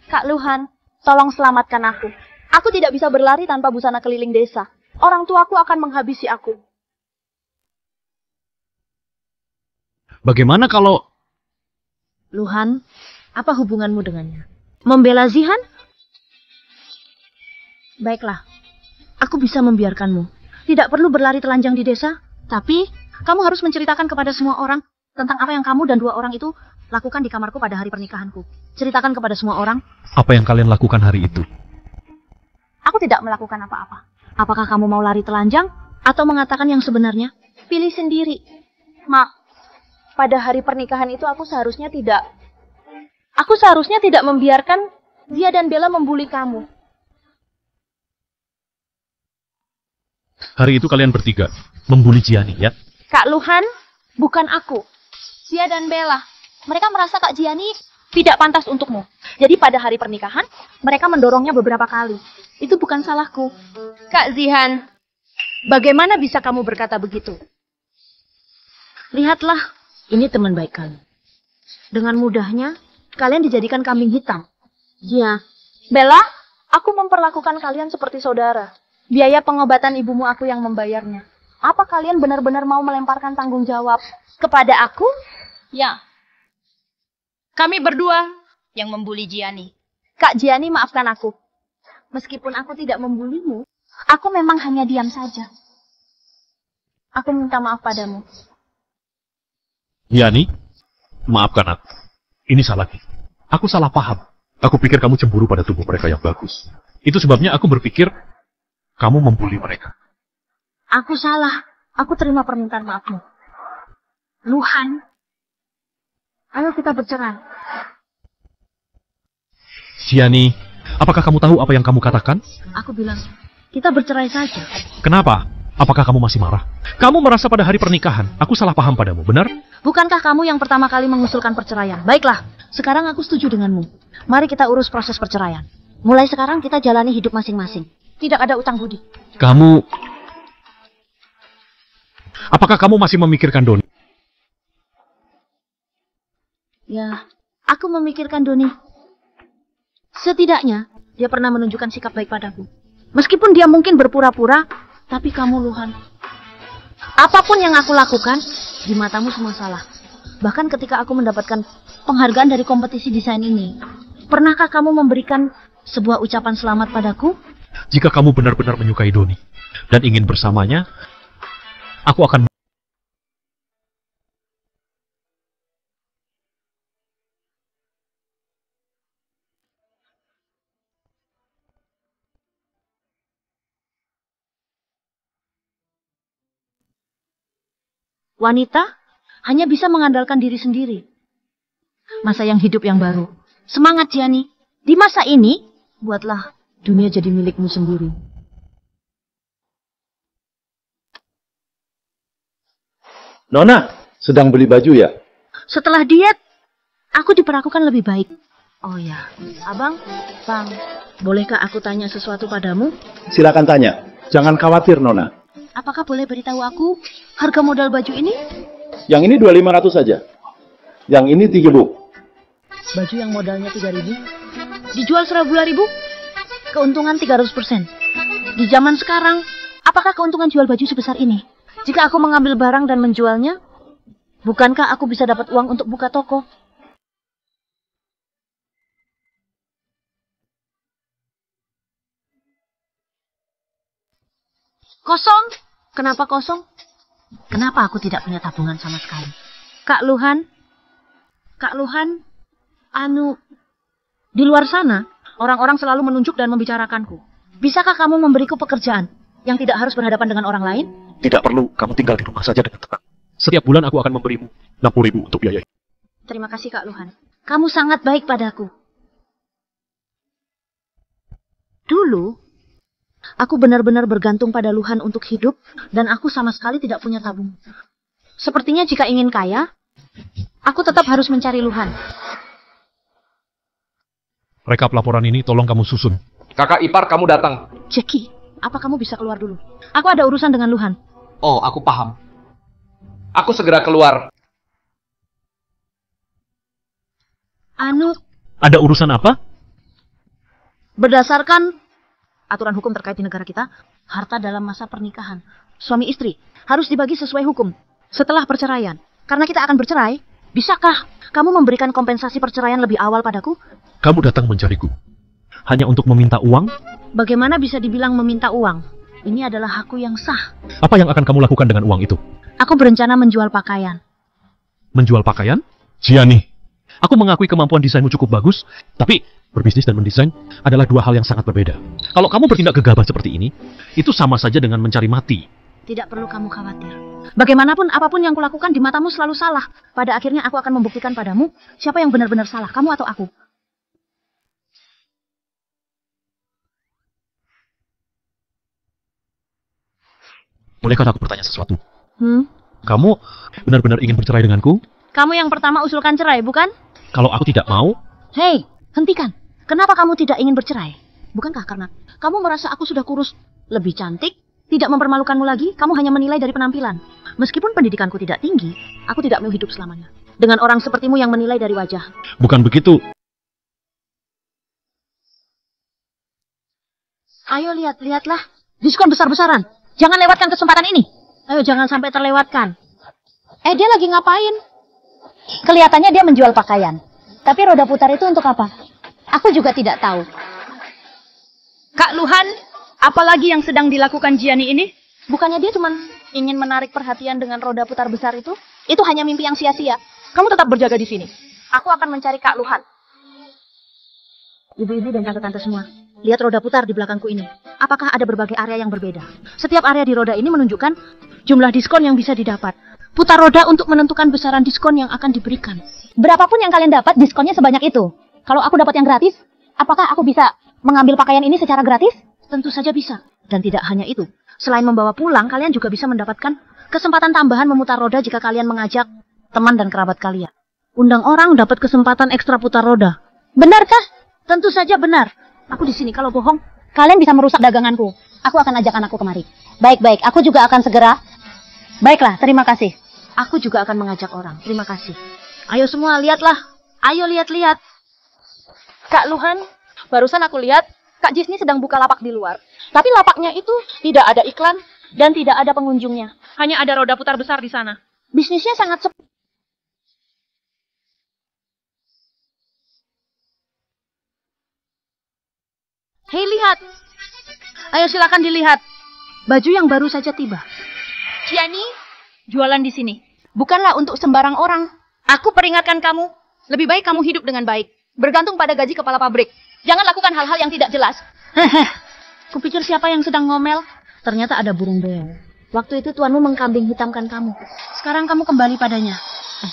Speaker 1: Kak Luhan, tolong selamatkan aku. Aku tidak bisa berlari tanpa busana keliling desa. Orang tuaku akan menghabisi aku.
Speaker 3: Bagaimana kalau...
Speaker 2: Luhan, apa hubunganmu dengannya? Membela Zihan? Baiklah, aku bisa membiarkanmu. Tidak perlu berlari telanjang di desa, tapi kamu harus menceritakan kepada semua orang tentang apa yang kamu dan 2 orang itu lakukan di kamarku pada hari pernikahanku. Ceritakan kepada semua orang.
Speaker 3: Apa yang kalian lakukan hari itu?
Speaker 1: Aku tidak melakukan apa-apa.
Speaker 2: Apakah kamu mau lari telanjang atau mengatakan yang sebenarnya?
Speaker 1: Pilih sendiri. Mak, pada hari pernikahan itu aku seharusnya tidak membiarkan dia dan Bella membuli kamu.
Speaker 3: Hari itu kalian bertiga membuli Gianni, ya?
Speaker 1: Kak Luhan, bukan aku. Zia dan Bella. Mereka merasa Kak Gianni tidak pantas untukmu. Jadi pada hari pernikahan, mereka mendorongnya beberapa kali. Itu bukan salahku. Kak Zihan, bagaimana bisa kamu berkata begitu?
Speaker 2: Lihatlah, ini teman baik kalian. Dengan mudahnya, kalian dijadikan kambing hitam. Ya,
Speaker 1: Bella, aku memperlakukan kalian seperti saudara. Biaya pengobatan ibumu aku yang membayarnya. Apa kalian benar-benar mau melemparkan tanggung jawab kepada aku? Ya. Kami berdua yang membuli Gianni. Kak Gianni, maafkan aku. Meskipun aku tidak membulimu, aku memang hanya diam saja. Aku minta maaf padamu.
Speaker 3: Gianni, maafkan aku. Ini salahku. Aku salah paham. Aku pikir kamu cemburu pada tubuh mereka yang bagus. Itu sebabnya aku berpikir kamu membuli mereka.
Speaker 2: aku salah. Aku terima permintaan maafmu. Luhan, ayo kita bercerai.
Speaker 3: Gianni, apakah kamu tahu apa yang kamu katakan?
Speaker 2: Aku bilang, kita bercerai saja.
Speaker 3: Kenapa? Apakah kamu masih marah? Kamu merasa pada hari pernikahan, aku salah paham padamu, benar?
Speaker 2: Bukankah kamu yang pertama kali mengusulkan perceraian? Baiklah, sekarang aku setuju denganmu. Mari kita urus proses perceraian. Mulai sekarang kita jalani hidup masing-masing. Tidak ada utang budi.
Speaker 3: Kamu... Apakah kamu masih memikirkan Doni?
Speaker 2: Ya, aku memikirkan Doni. Setidaknya, dia pernah menunjukkan sikap baik padaku. Meskipun dia mungkin berpura-pura, tapi kamu, Luhan. Apapun yang aku lakukan, di matamu semua salah. Bahkan ketika aku mendapatkan penghargaan dari kompetisi desain ini, Pernahkah kamu memberikan sebuah ucapan selamat padaku?
Speaker 3: Jika kamu benar-benar menyukai Doni dan ingin bersamanya, aku akan...
Speaker 2: Wanita hanya bisa mengandalkan diri sendiri. Masa yang hidup yang baru. Semangat, Gianni. Di masa ini, buatlah dunia jadi milikmu sendiri.
Speaker 11: Nona, sedang beli baju ya?
Speaker 2: Setelah diet, aku diperlakukan lebih baik. Oh ya, Abang, Bang, bolehkah aku tanya sesuatu padamu?
Speaker 11: Silakan tanya. Jangan khawatir, Nona.
Speaker 2: Apakah boleh beritahu aku harga modal baju ini?
Speaker 11: Yang ini 2.500 saja. Yang ini 3.000.
Speaker 2: Baju yang modalnya 3.000 dijual 12.000, keuntungan 300%. Di zaman sekarang, apakah keuntungan jual baju sebesar ini? Jika aku mengambil barang dan menjualnya, bukankah aku bisa dapat uang untuk buka toko? Kosong. Kenapa kosong? Kenapa aku tidak punya tabungan sama sekali? Kak Luhan, di luar sana, orang-orang selalu menunjuk dan membicarakanku. Bisakah kamu memberiku pekerjaan yang tidak harus berhadapan dengan orang lain?
Speaker 3: Tidak perlu, kamu tinggal di rumah saja dengan tenang. Setiap bulan aku akan memberimu 60.000 untuk biaya.
Speaker 2: Terima kasih, Kak Luhan. Kamu sangat baik padaku. Dulu, aku benar-benar bergantung pada Luhan untuk hidup, dan aku sama sekali tidak punya tabung. Sepertinya jika ingin kaya, aku tetap harus mencari Luhan.
Speaker 3: Rekap laporan ini tolong kamu susun.
Speaker 9: Kakak ipar kamu datang.
Speaker 2: Jackie, apa kamu bisa keluar dulu? Aku ada urusan dengan Luhan.
Speaker 9: Oh, aku paham. Aku segera keluar.
Speaker 3: Ada urusan apa?
Speaker 2: Berdasarkan aturan hukum terkait di negara kita, harta dalam masa pernikahan suami istri harus dibagi sesuai hukum setelah perceraian. Karena kita akan bercerai, bisakah kamu memberikan kompensasi perceraian lebih awal padaku?
Speaker 3: Kamu datang mencariku hanya untuk meminta uang?
Speaker 2: Bagaimana bisa dibilang meminta uang? Ini adalah hakku yang sah.
Speaker 3: Apa yang akan kamu lakukan dengan uang itu?
Speaker 2: Aku berencana menjual pakaian.
Speaker 3: Menjual pakaian? Gianni, aku mengakui kemampuan desainmu cukup bagus, tapi berbisnis dan mendesain adalah dua hal yang sangat berbeda. Kalau kamu bertindak gegabah seperti ini, itu sama saja dengan mencari mati.
Speaker 2: Tidak perlu kamu khawatir. Bagaimanapun, apapun yang kulakukan di matamu selalu salah. Pada akhirnya aku akan membuktikan padamu siapa yang benar-benar salah, kamu atau aku.
Speaker 3: Bolehkah aku bertanya sesuatu?
Speaker 2: Kamu
Speaker 3: benar-benar ingin bercerai denganku?
Speaker 2: Kamu yang pertama usulkan cerai, bukan?
Speaker 3: Kalau aku tidak mau?
Speaker 2: Hei, hentikan. Kenapa kamu tidak ingin bercerai? Bukankah karena kamu merasa aku sudah kurus, lebih cantik, tidak mempermalukanmu lagi, kamu hanya menilai dari penampilan. Meskipun pendidikanku tidak tinggi, aku tidak mau hidup selamanya dengan orang sepertimu yang menilai dari wajah.
Speaker 3: Bukan begitu.
Speaker 2: Ayo lihatlah. Diskon besar-besaran. Jangan lewatkan kesempatan ini. Ayo jangan sampai terlewatkan. Dia lagi ngapain? Kelihatannya dia menjual pakaian. Tapi roda putar itu untuk apa? Aku juga tidak tahu.
Speaker 1: Kak Luhan, apalagi yang sedang dilakukan Gianni ini?
Speaker 2: Bukannya dia cuma ingin menarik perhatian dengan roda putar besar itu? Itu hanya mimpi yang sia-sia. Kamu tetap berjaga di sini. Aku akan mencari Kak Luhan. Ibu-ibu dan tante-tante semua, lihat roda putar di belakangku ini. Apakah ada berbagai area yang berbeda? Setiap area di roda ini menunjukkan jumlah diskon yang bisa didapat. Putar roda untuk menentukan besaran diskon yang akan diberikan.
Speaker 1: Berapapun yang kalian dapat, diskonnya sebanyak itu. Kalau aku dapat yang gratis, apakah aku bisa mengambil pakaian ini secara gratis?
Speaker 2: Tentu saja bisa. Dan tidak hanya itu. Selain membawa pulang, kalian juga bisa mendapatkan kesempatan tambahan memutar roda jika kalian mengajak teman dan kerabat kalian. Undang orang dapat kesempatan ekstra putar roda.
Speaker 1: Benarkah?
Speaker 2: Tentu saja benar. Aku di sini, kalau bohong,
Speaker 1: kalian bisa merusak daganganku. Aku akan ajak anakku kemari. Baik, aku juga akan segera. Baiklah, terima kasih.
Speaker 2: Aku juga akan mengajak orang. Terima kasih. Ayo semua, lihatlah. Ayo lihat-lihat.
Speaker 1: Kak Luhan, barusan aku lihat Kak Gisni sedang buka lapak di luar. Tapi lapaknya itu tidak ada iklan dan tidak ada pengunjungnya. Hanya ada roda putar besar di sana. Bisnisnya sangat sepi.
Speaker 2: Hei, lihat. Ayo silakan dilihat. Baju yang baru saja tiba.
Speaker 1: Gianni, jualan di sini. Bukanlah untuk sembarang orang. Aku peringatkan kamu, lebih baik kamu hidup dengan baik. Bergantung pada gaji kepala pabrik. Jangan lakukan hal-hal yang tidak jelas.
Speaker 2: Hehe. Kupikir siapa yang sedang ngomel. Ternyata ada burung beo. Waktu itu tuanmu mengkambing hitamkan kamu. Sekarang kamu kembali padanya.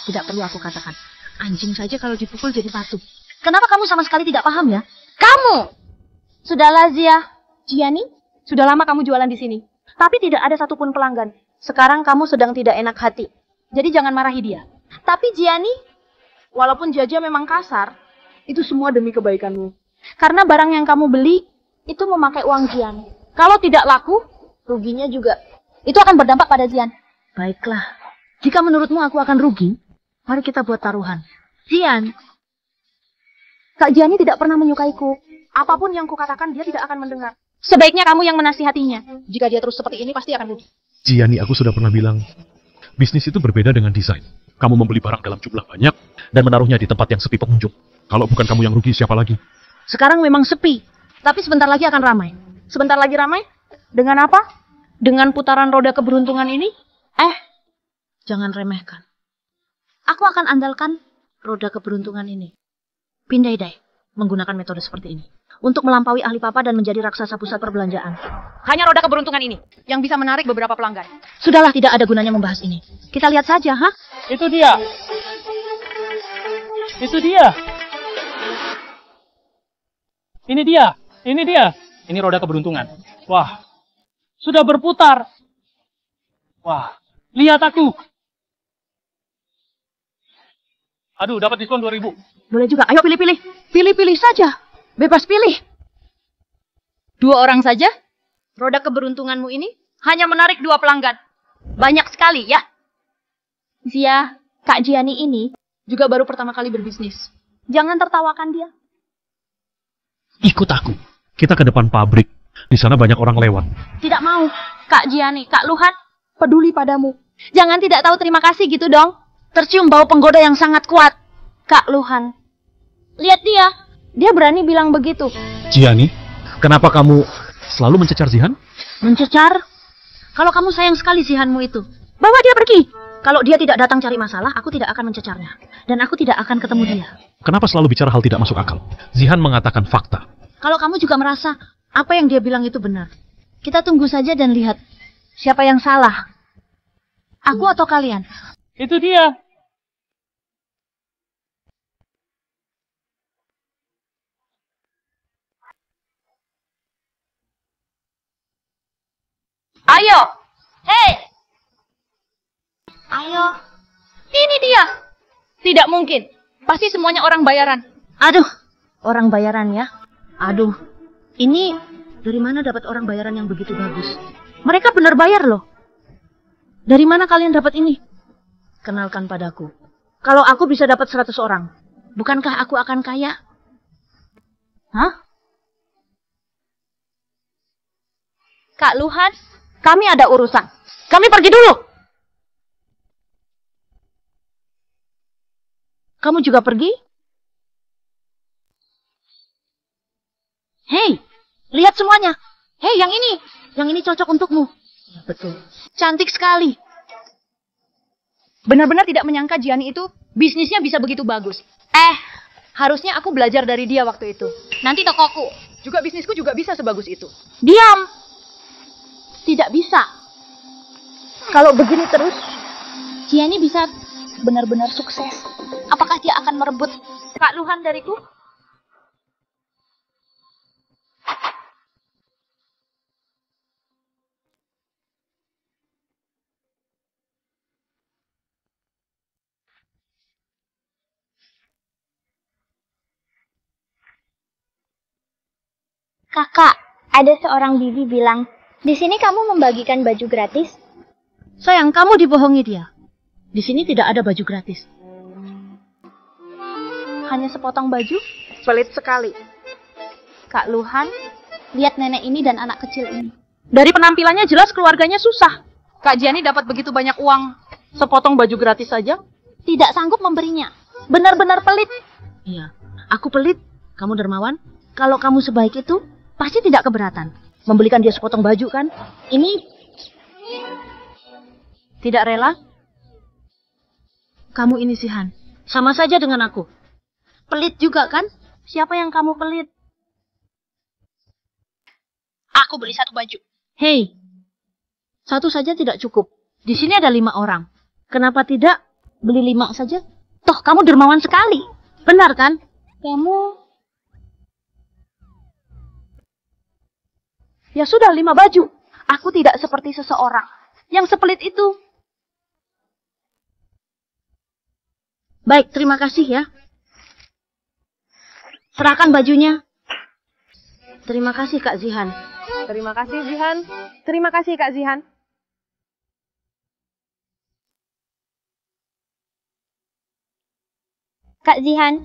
Speaker 2: Tidak perlu aku katakan. Anjing saja kalau dipukul jadi batu. Kenapa kamu sama sekali tidak paham ya?
Speaker 1: Kamu! Sudahlah, Zia. Gianni, sudah lama kamu jualan di sini. Tapi tidak ada satupun pelanggan. Sekarang kamu sedang tidak enak hati. Jadi jangan marahi dia. Tapi Gianni, walaupun Jaja memang kasar, itu semua demi kebaikanmu. Karena barang yang kamu beli, itu memakai uang Gianni. Kalau tidak laku, ruginya juga. Itu akan berdampak pada Zian.
Speaker 2: Baiklah. Jika menurutmu aku akan rugi, mari kita buat taruhan. Zian.
Speaker 1: Kak Gianni tidak pernah menyukaiku. Apapun yang kukatakan, dia tidak akan mendengar. Sebaiknya kamu yang menasihatinya. Jika dia terus seperti ini, pasti akan rugi.
Speaker 3: Gianni, aku sudah pernah bilang, bisnis itu berbeda dengan desain. Kamu membeli barang dalam jumlah banyak dan menaruhnya di tempat yang sepi pengunjung. Kalau bukan kamu yang rugi, siapa lagi?
Speaker 2: Sekarang memang sepi, tapi sebentar lagi akan ramai.
Speaker 1: Sebentar lagi ramai? Dengan apa? Dengan putaran roda keberuntungan ini?
Speaker 2: Jangan remehkan. Aku akan andalkan roda keberuntungan ini. Pindai-dai menggunakan metode seperti ini. Untuk melampaui ahli papa dan menjadi raksasa pusat perbelanjaan.
Speaker 1: Hanya roda keberuntungan ini yang bisa menarik beberapa pelanggan.
Speaker 2: Sudahlah, tidak ada gunanya membahas ini. Kita lihat saja, ha?
Speaker 5: Itu dia. Itu dia. Ini dia. Ini dia. Ini roda keberuntungan. Wah. Sudah berputar. Wah. Lihat aku. Aduh, dapat diskon 2.000.
Speaker 2: Boleh juga. Ayo pilih-pilih. Pilih-pilih saja. Bebas pilih.
Speaker 1: 2 orang saja? Roda keberuntunganmu ini hanya menarik 2 pelanggan. Banyak sekali, ya? Zia, Kak Gianni ini juga baru pertama kali berbisnis. Jangan tertawakan dia.
Speaker 3: Ikut aku. Kita ke depan pabrik. Di sana banyak orang lewat.
Speaker 1: Tidak mau. Kak Gianni, Kak Luhan peduli padamu. Jangan tidak tahu terima kasih gitu dong.
Speaker 2: Tercium bau penggoda yang sangat kuat.
Speaker 1: Kak Luhan. Lihat dia. Dia berani bilang begitu.
Speaker 3: Gianni, kenapa kamu selalu mencecar Zihan?
Speaker 2: Mencecar? Kalau kamu sayang sekali Zihanmu itu, bawa dia pergi. Kalau dia tidak datang cari masalah, aku tidak akan mencecarnya. Dan aku tidak akan ketemu dia.
Speaker 3: Kenapa selalu bicara hal tidak masuk akal? Zihan mengatakan fakta.
Speaker 2: Kalau kamu juga merasa apa yang dia bilang itu benar, kita tunggu saja dan lihat siapa yang salah. Aku atau kalian?
Speaker 5: Itu dia.
Speaker 1: Ayo. Hei. Ayo. Ini dia. Tidak mungkin. Pasti semuanya orang bayaran.
Speaker 2: Aduh, orang bayaran ya. Aduh, ini dari mana dapat orang bayaran yang begitu bagus? Mereka benar bayar loh. Dari mana kalian dapat ini? Kenalkan padaku. Kalau aku bisa dapat 100 orang, bukankah aku akan kaya? Hah?
Speaker 1: Kak Luhan, kami ada urusan. Kami pergi dulu.
Speaker 2: Kamu juga pergi? Hei, lihat semuanya. Hei, yang ini. Yang ini cocok untukmu. Ya, betul.
Speaker 1: Cantik sekali. Benar-benar tidak menyangka Gianni itu bisnisnya bisa begitu bagus. Harusnya aku belajar dari dia waktu itu. Nanti tokoku, juga bisnisku juga bisa sebagus itu.
Speaker 2: Diam.
Speaker 1: Tidak bisa. Kalau begini terus, Gianni bisa benar-benar sukses. Apakah dia akan merebut Kak Luhan dariku?
Speaker 12: Kakak, ada seorang bibi bilang, di sini kamu membagikan baju gratis?
Speaker 2: Sayang, kamu dibohongi dia. Di sini tidak ada baju gratis.
Speaker 1: Hanya sepotong baju? Pelit sekali. Kak Luhan, lihat nenek ini dan anak kecil ini. Dari penampilannya jelas keluarganya susah. Kak Gianni dapat begitu banyak uang. Sepotong baju gratis saja? Tidak sanggup memberinya. Benar-benar pelit.
Speaker 2: Iya, aku pelit. Kamu dermawan. Kalau kamu sebaik itu, pasti tidak keberatan. Membelikan dia sepotong baju kan? Ini tidak rela? Kamu ini Zihan, sama saja dengan aku. Pelit juga kan? Siapa yang kamu pelit?
Speaker 1: Aku beli satu baju.
Speaker 2: Hei, satu saja tidak cukup. Di sini ada 5 orang. Kenapa tidak beli 5 saja? Toh kamu dermawan sekali. Benar kan? Kamu...
Speaker 1: Ya sudah 5 baju. Aku tidak seperti seseorang yang sepelit itu.
Speaker 2: Baik, terima kasih ya. Serahkan bajunya. Terima kasih Kak Zihan.
Speaker 6: Terima kasih Zihan. Terima kasih Kak Zihan.
Speaker 1: Kak Zihan,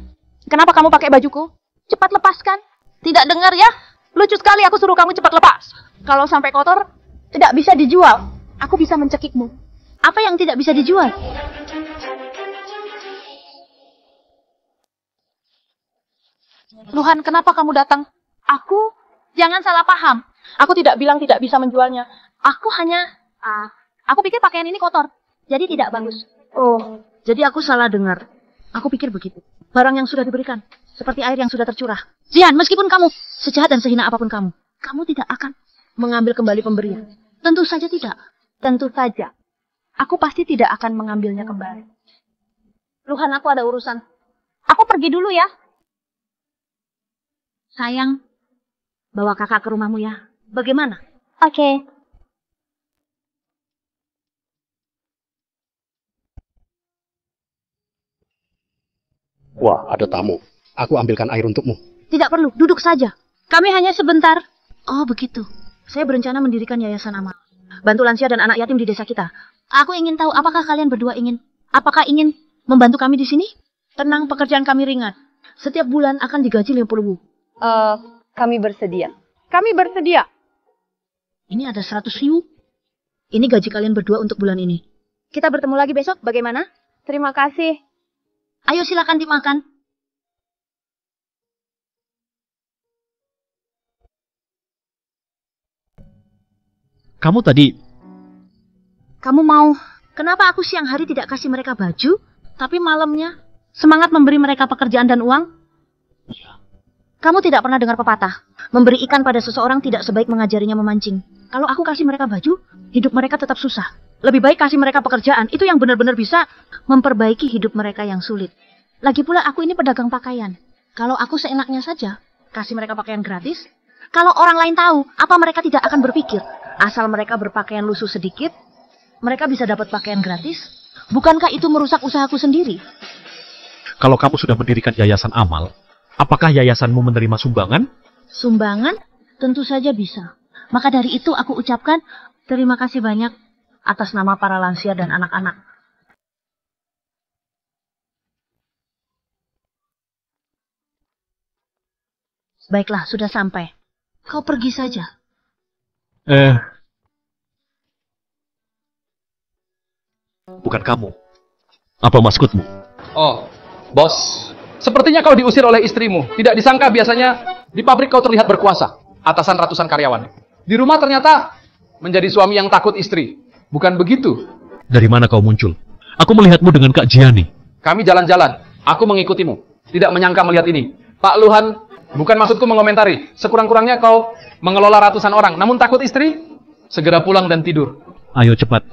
Speaker 1: kenapa kamu pakai bajuku? Cepat lepaskan. Tidak dengar ya? Lucu sekali aku suruh kamu cepat lepas. Kalau sampai kotor, tidak bisa dijual. Aku bisa mencekikmu.
Speaker 2: Apa yang tidak bisa dijual?
Speaker 1: Luhan, kenapa kamu datang? Aku, jangan salah paham. Aku tidak bilang tidak bisa menjualnya. Aku hanya, aku pikir pakaian ini kotor. Jadi tidak bagus.
Speaker 2: Oh, jadi aku salah dengar. Aku pikir begitu. Barang yang sudah diberikan, seperti air yang sudah tercurah. Zihan, meskipun kamu sejahat dan sehina apapun kamu tidak akan mengambil kembali pemberian. Tentu saja tidak.
Speaker 1: Tentu saja. Aku pasti tidak akan mengambilnya kembali. Luhan, aku ada urusan. Aku pergi dulu ya.
Speaker 2: Sayang, bawa kakak ke rumahmu ya. Bagaimana?
Speaker 12: Oke.
Speaker 11: Wah, ada tamu. Aku ambilkan air untukmu.
Speaker 2: Tidak perlu, duduk saja. Kami hanya sebentar. Oh, begitu. Saya berencana mendirikan yayasan amal. Bantu lansia dan anak yatim di desa kita. Aku ingin tahu apakah kalian berdua apakah ingin membantu kami di sini? Tenang, pekerjaan kami ringan. Setiap bulan akan digaji 50.000.
Speaker 6: Kami bersedia. Kami bersedia.
Speaker 2: Ini ada 100.000. Ini gaji kalian berdua untuk bulan ini.
Speaker 1: Kita bertemu lagi besok, bagaimana?
Speaker 6: Terima kasih.
Speaker 2: Ayo silakan dimakan.
Speaker 3: Kamu tadi...
Speaker 2: Kamu mau... Kenapa aku siang hari tidak kasih mereka baju, tapi malamnya semangat memberi mereka pekerjaan dan uang? Kamu tidak pernah dengar pepatah, memberi ikan pada seseorang tidak sebaik mengajarinya memancing. Kalau aku kasih mereka baju, hidup mereka tetap susah. Lebih baik kasih mereka pekerjaan, itu yang benar-benar bisa memperbaiki hidup mereka yang sulit. Lagi pula aku ini pedagang pakaian. Kalau aku seenaknya saja, kasih mereka pakaian gratis, kalau orang lain tahu, apa mereka tidak akan berpikir? Asal mereka berpakaian lusuh sedikit, mereka bisa dapat pakaian gratis. Bukankah itu merusak usahaku sendiri?
Speaker 3: Kalau kamu sudah mendirikan yayasan amal, apakah yayasanmu menerima sumbangan?
Speaker 2: Sumbangan? Tentu saja bisa. Maka dari itu aku ucapkan terima kasih banyak atas nama para lansia dan anak-anak. Baiklah, sudah sampai. Kau pergi saja.
Speaker 3: Bukan kamu. Apa maksudmu?
Speaker 8: Oh, bos. Sepertinya kau diusir oleh istrimu. Tidak disangka biasanya di pabrik kau terlihat berkuasa. Atasan ratusan karyawan. Di rumah ternyata menjadi suami yang takut istri. Bukan begitu?
Speaker 3: Dari mana kau muncul? Aku melihatmu dengan Kak Jiani.
Speaker 8: Kami jalan-jalan. Aku mengikutimu. Tidak menyangka melihat ini. Pak Luhan, bukan maksudku mengomentari. Sekurang-kurangnya kau mengelola ratusan orang. Namun takut istri? Segera pulang dan tidur.
Speaker 3: Ayo cepat.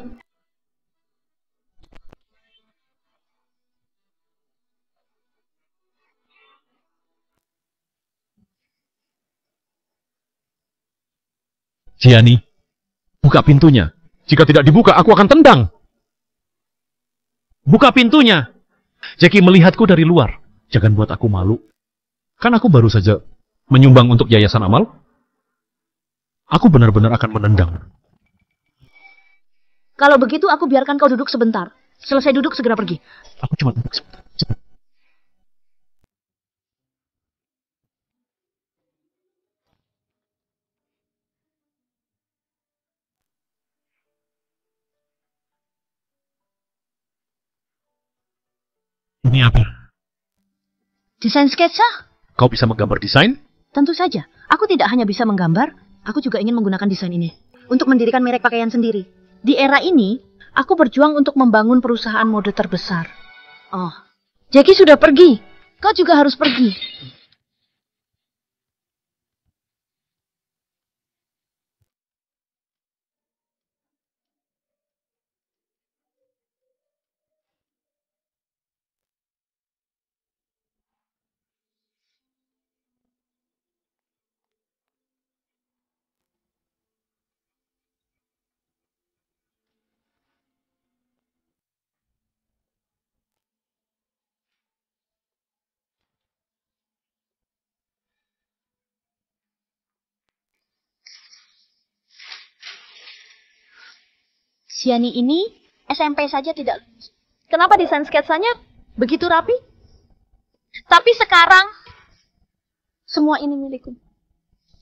Speaker 3: Jiani, buka pintunya. Jika tidak dibuka, aku akan tendang. Buka pintunya. Jackie melihatku dari luar. Jangan buat aku malu. Kan aku baru saja menyumbang untuk yayasan amal. Aku benar-benar akan menendang.
Speaker 2: Kalau begitu, aku biarkan kau duduk sebentar. Selesai duduk, segera pergi.
Speaker 3: Aku cuma duduk sebentar. Cepat. Ini apa?
Speaker 2: Desain sketsa?
Speaker 3: Kau bisa menggambar desain?
Speaker 2: Tentu saja. Aku tidak hanya bisa menggambar, aku juga ingin menggunakan desain ini untuk mendirikan merek pakaian sendiri. Di era ini, aku berjuang untuk membangun perusahaan mode terbesar. Oh, Jackie sudah pergi. Kau juga harus pergi.
Speaker 1: Gianni ini SMP saja tidak lulus. Kenapa desain sketsanya begitu rapi? Tapi sekarang semua ini milikku.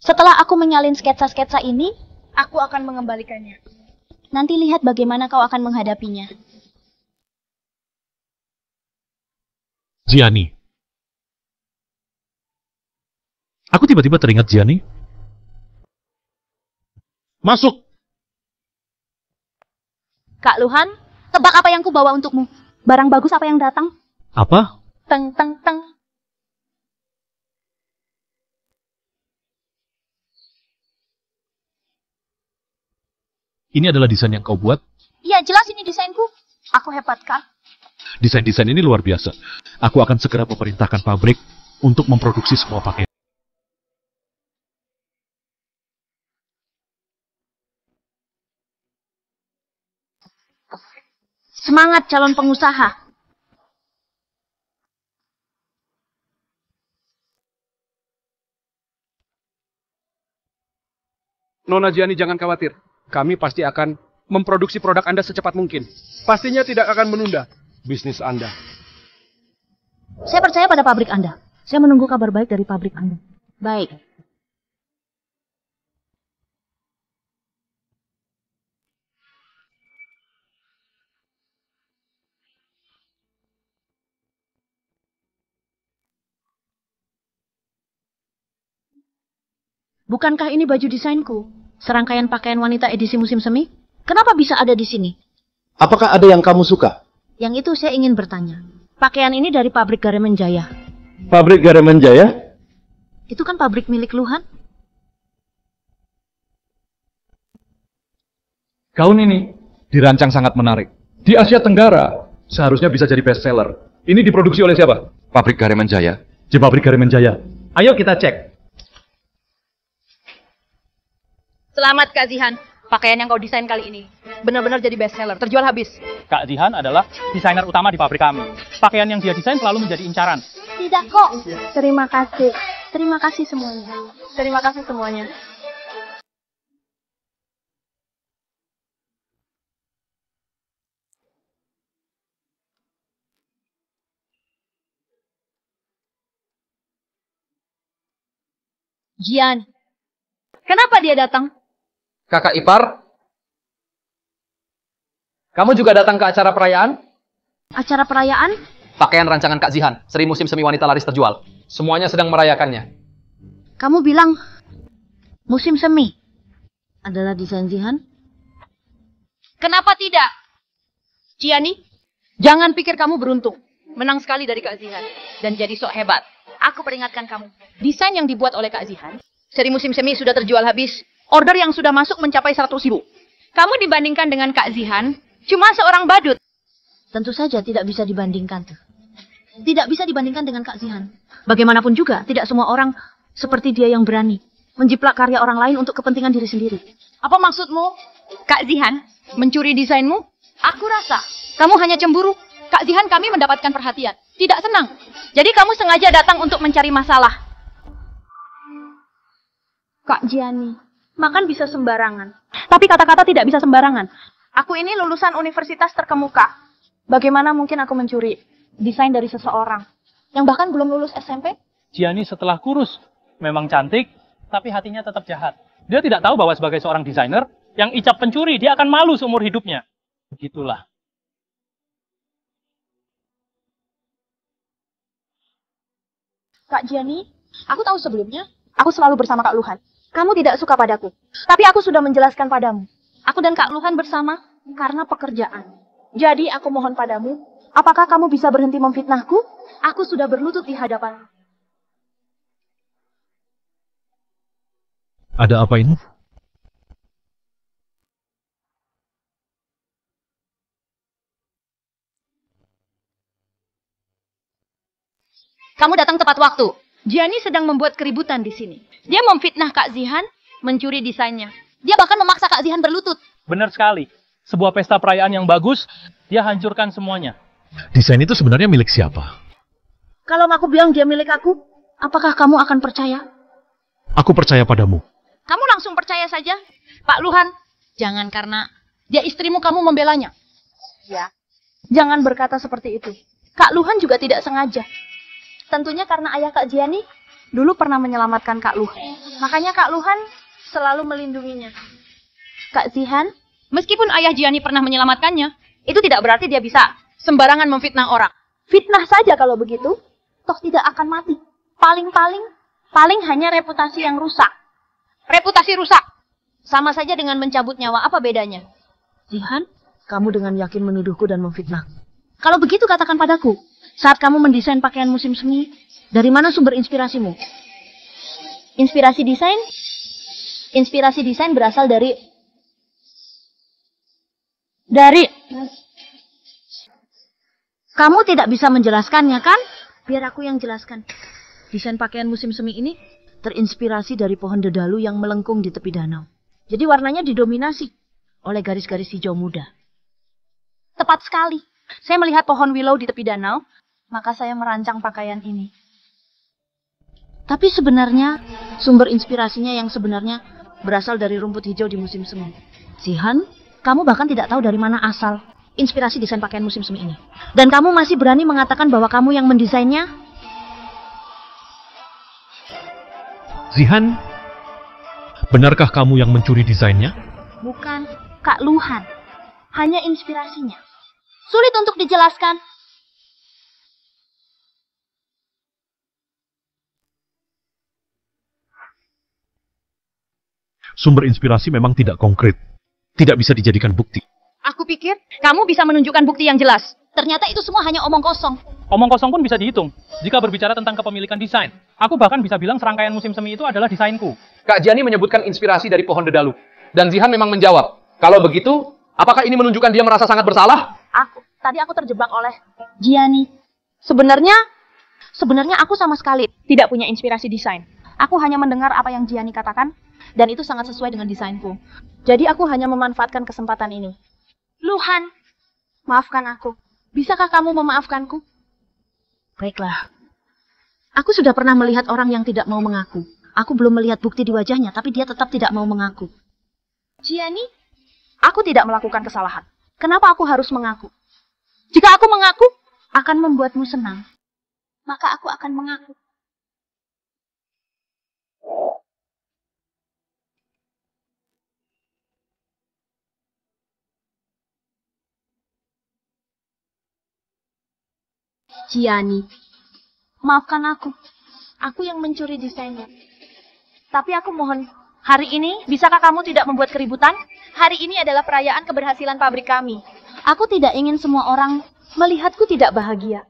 Speaker 1: Setelah aku menyalin sketsa-sketsa ini, aku akan mengembalikannya. Nanti lihat bagaimana kau akan menghadapinya.
Speaker 3: Gianni. Aku tiba-tiba teringat Gianni. Masuk!
Speaker 1: Kak Luhan, tebak apa yang ku bawa untukmu? Barang bagus apa yang datang?
Speaker 3: Apa?
Speaker 1: Teng, teng, teng.
Speaker 3: Ini adalah desain yang kau buat?
Speaker 1: Iya, jelas ini desainku. Aku hebat, kan?
Speaker 3: Desain-desain ini luar biasa. Aku akan segera memerintahkan pabrik untuk memproduksi semua pakaian.
Speaker 2: Semangat calon pengusaha.
Speaker 8: Nona Gianni, jangan khawatir. Kami pasti akan memproduksi produk Anda secepat mungkin. Pastinya tidak akan menunda bisnis Anda.
Speaker 2: Saya percaya pada pabrik Anda. Saya menunggu kabar baik dari pabrik Anda. Baik. Bukankah ini baju desainku? Serangkaian pakaian wanita edisi musim semi? Kenapa bisa ada di sini?
Speaker 11: Apakah ada yang kamu suka?
Speaker 2: Yang itu saya ingin bertanya. Pakaian ini dari pabrik Garemen Jaya.
Speaker 11: Pabrik Garemen Jaya?
Speaker 2: Itu kan pabrik milik Luhan?
Speaker 8: Gaun ini dirancang sangat menarik. Di Asia Tenggara seharusnya bisa jadi bestseller. Ini diproduksi oleh siapa?
Speaker 10: Pabrik Garemen Jaya.
Speaker 8: Di pabrik Garemen Jaya. Ayo kita cek.
Speaker 1: Selamat, Kak Zihan. Pakaian yang kau desain kali ini benar-benar jadi bestseller, terjual habis.
Speaker 5: Kak Zihan adalah desainer utama di pabrik kami. Pakaian yang dia desain selalu menjadi incaran.
Speaker 1: Tidak kok. Terima kasih. Terima kasih semuanya. Terima kasih semuanya. Jian, kenapa dia datang?
Speaker 8: Kakak ipar, kamu juga datang ke acara perayaan?
Speaker 2: Acara perayaan?
Speaker 8: Pakaian rancangan Kak Zihan, seri musim semi wanita laris terjual. Semuanya sedang merayakannya.
Speaker 2: Kamu bilang musim semi adalah desain Zihan?
Speaker 1: Kenapa tidak? Gianni, jangan pikir kamu beruntung. Menang sekali dari Kak Zihan dan jadi sok hebat. Aku peringatkan kamu. Desain yang dibuat oleh Kak Zihan, seri musim semi sudah terjual habis. Order yang sudah masuk mencapai 100.000. Kamu dibandingkan dengan Kak Zihan, cuma seorang badut.
Speaker 2: Tentu saja tidak bisa dibandingkan tuh. Tidak bisa dibandingkan dengan Kak Zihan. Bagaimanapun juga, tidak semua orang seperti dia yang berani menjiplak karya orang lain untuk kepentingan diri sendiri.
Speaker 1: Apa maksudmu? Kak Zihan mencuri desainmu? Aku rasa kamu hanya cemburu. Kak Zihan kami mendapatkan perhatian. Tidak senang. Jadi kamu sengaja datang untuk mencari masalah. Kak Gianni, makan bisa sembarangan. Tapi kata-kata tidak bisa sembarangan. Aku ini lulusan universitas terkemuka. Bagaimana mungkin aku mencuri desain dari seseorang yang bahkan belum lulus SMP?
Speaker 5: Gianni setelah kurus, memang cantik, tapi hatinya tetap jahat. Dia tidak tahu bahwa sebagai seorang desainer, yang icap pencuri, dia akan malu seumur hidupnya. Begitulah.
Speaker 1: Kak Gianni, aku tahu sebelumnya, Aku selalu bersama Kak Luhan. Kamu tidak suka padaku, tapi aku sudah menjelaskan padamu. Aku dan Kak Luhan bersama karena pekerjaan. Jadi aku mohon padamu, apakah kamu bisa berhenti memfitnahku? Aku sudah berlutut di hadapanmu.
Speaker 3: Ada apa ini?
Speaker 1: Kamu datang tepat waktu. Gianni sedang membuat keributan di sini. Dia memfitnah Kak Zihan, mencuri desainnya. Dia bahkan memaksa Kak Zihan berlutut.
Speaker 5: Benar sekali. Sebuah pesta perayaan yang bagus, dia hancurkan semuanya.
Speaker 3: Desain itu sebenarnya milik siapa?
Speaker 2: Kalau aku bilang dia milik aku, apakah kamu akan percaya?
Speaker 3: Aku percaya padamu.
Speaker 1: Kamu langsung percaya saja. Pak Luhan, jangan karena dia istrimu kamu membelanya. Ya. Jangan berkata seperti itu. Kak Luhan juga tidak sengaja. Tentunya karena ayah Kak Gianni dulu pernah menyelamatkan Kak Luhan. Makanya Kak Luhan selalu melindunginya. Kak Zihan, meskipun ayah Gianni pernah menyelamatkannya, itu tidak berarti dia bisa sembarangan memfitnah orang. Fitnah saja kalau begitu, toh tidak akan mati. Paling hanya reputasi yang rusak. Reputasi rusak. Sama saja dengan mencabut nyawa, apa bedanya?
Speaker 2: Zihan, kamu dengan yakin menuduhku dan memfitnah. Kalau begitu katakan padaku, saat kamu mendesain pakaian musim semi, dari mana sumber inspirasimu?
Speaker 1: Inspirasi desain? Inspirasi desain berasal dari...
Speaker 2: Kamu tidak bisa menjelaskannya, kan? Biar aku yang jelaskan. Desain pakaian musim semi ini terinspirasi dari pohon dedalu yang melengkung di tepi danau. Jadi warnanya didominasi oleh garis-garis hijau muda.
Speaker 1: Tepat sekali. Saya melihat pohon willow di tepi danau, maka saya merancang pakaian ini.
Speaker 2: Tapi sebenarnya, sumber inspirasinya yang sebenarnya berasal dari rumput hijau di musim semi. Zihan, kamu bahkan tidak tahu dari mana asal inspirasi desain pakaian musim semi ini. Dan kamu masih berani mengatakan bahwa kamu yang mendesainnya?
Speaker 3: Zihan, benarkah kamu yang mencuri desainnya?
Speaker 1: Bukan, Kak Luhan. Hanya inspirasinya. Sulit untuk dijelaskan.
Speaker 3: Sumber inspirasi memang tidak konkret. Tidak bisa dijadikan bukti.
Speaker 1: Aku pikir kamu bisa menunjukkan bukti yang jelas. Ternyata itu semua hanya omong kosong.
Speaker 5: Omong kosong pun bisa dihitung. Jika berbicara tentang kepemilikan desain, aku bahkan bisa bilang serangkaian musim semi itu adalah desainku.
Speaker 8: Kak Gianni menyebutkan inspirasi dari pohon dedalu. Dan Zihan memang menjawab, kalau begitu, apakah ini menunjukkan dia merasa sangat bersalah?
Speaker 1: Tadi aku terjebak oleh Gianni. Sebenarnya aku sama sekali tidak punya inspirasi desain. Aku hanya mendengar apa yang Gianni katakan, dan itu sangat sesuai dengan desainku. Jadi aku hanya memanfaatkan kesempatan ini. Luhan, maafkan aku. Bisakah kamu memaafkanku?
Speaker 2: Baiklah. Aku sudah pernah melihat orang yang tidak mau mengaku. Aku belum melihat bukti di wajahnya, tapi dia tetap tidak mau mengaku.
Speaker 1: Gianni, aku tidak melakukan kesalahan. Kenapa aku harus mengaku? Jika aku mengaku, akan membuatmu senang. Maka aku akan mengaku. Gianni, maafkan aku. Aku yang mencuri desainnya. Tapi aku mohon, hari ini bisakah kamu tidak membuat keributan? Hari ini adalah perayaan keberhasilan pabrik kami. Aku tidak ingin semua orang melihatku tidak bahagia.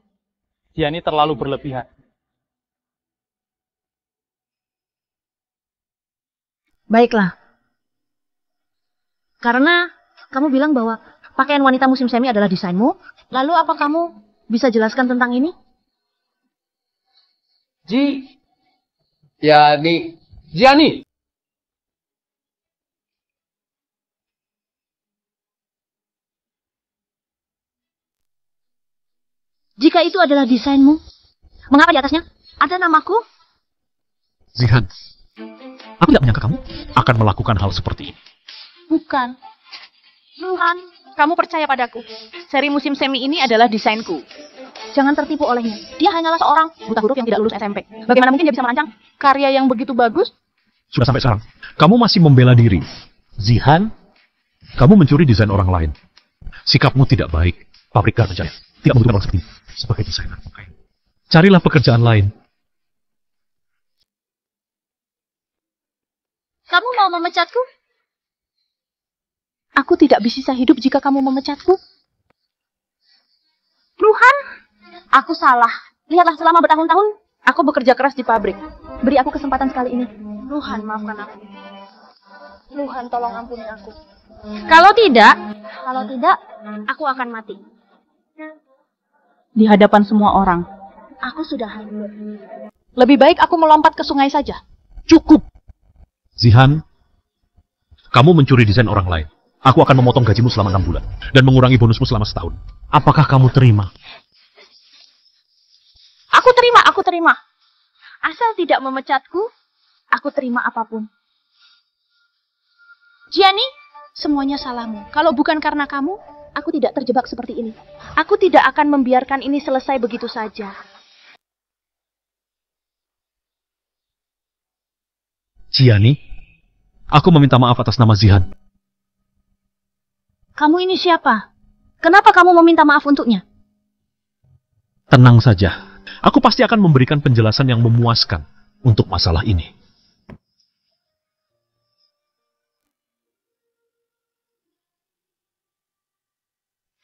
Speaker 5: Gianni terlalu berlebihan.
Speaker 2: Baiklah. Karena kamu bilang bahwa pakaian wanita musim semi adalah desainmu, lalu apa kamu bisa jelaskan tentang ini?
Speaker 8: Gianni.
Speaker 2: Jika itu adalah desainmu, mengapa di atasnya ada namaku?
Speaker 3: Zihan, aku tidak menyangka kamu akan melakukan hal seperti ini.
Speaker 1: Bukan. Luhan, kamu percaya padaku. Seri musim semi ini adalah desainku. Jangan tertipu olehnya. Dia hanyalah seorang buta huruf yang tidak lulus SMP. Bagaimana mungkin dia bisa merancang karya yang begitu bagus?
Speaker 3: Sudah sampai sekarang, kamu masih membela diri. Zihan, kamu mencuri desain orang lain. Sikapmu tidak baik. Pabrik Garmenjaya tidak membutuhkan orang seperti ini sebagai desainer. Carilah pekerjaan lain.
Speaker 2: memecatku?
Speaker 6: Aku tidak bisa hidup jika kamu memecatku.
Speaker 2: Luhan, aku salah. Lihatlah selama bertahun-tahun, aku bekerja keras di pabrik. Beri aku kesempatan sekali ini. Luhan, maafkan aku. Luhan, tolong ampuni aku. Kalau tidak, aku akan mati.
Speaker 6: Di hadapan semua orang.
Speaker 2: Aku sudah hancur.
Speaker 6: Lebih baik aku melompat ke sungai saja.
Speaker 3: Cukup. Zihan, kamu mencuri desain orang lain. Aku akan memotong gajimu selama 6 bulan dan mengurangi bonusmu selama setahun. Apakah kamu terima?
Speaker 2: Aku terima. Asal tidak memecatku, aku terima apapun. Gianni, semuanya salahmu. Kalau bukan karena kamu, aku tidak terjebak seperti ini. Aku tidak akan membiarkan ini selesai begitu saja.
Speaker 3: Gianni, aku meminta maaf atas nama Zihan.
Speaker 2: Kamu ini siapa? Kenapa kamu meminta maaf untuknya?
Speaker 3: Tenang saja. Aku pasti akan memberikan penjelasan yang memuaskan untuk masalah ini.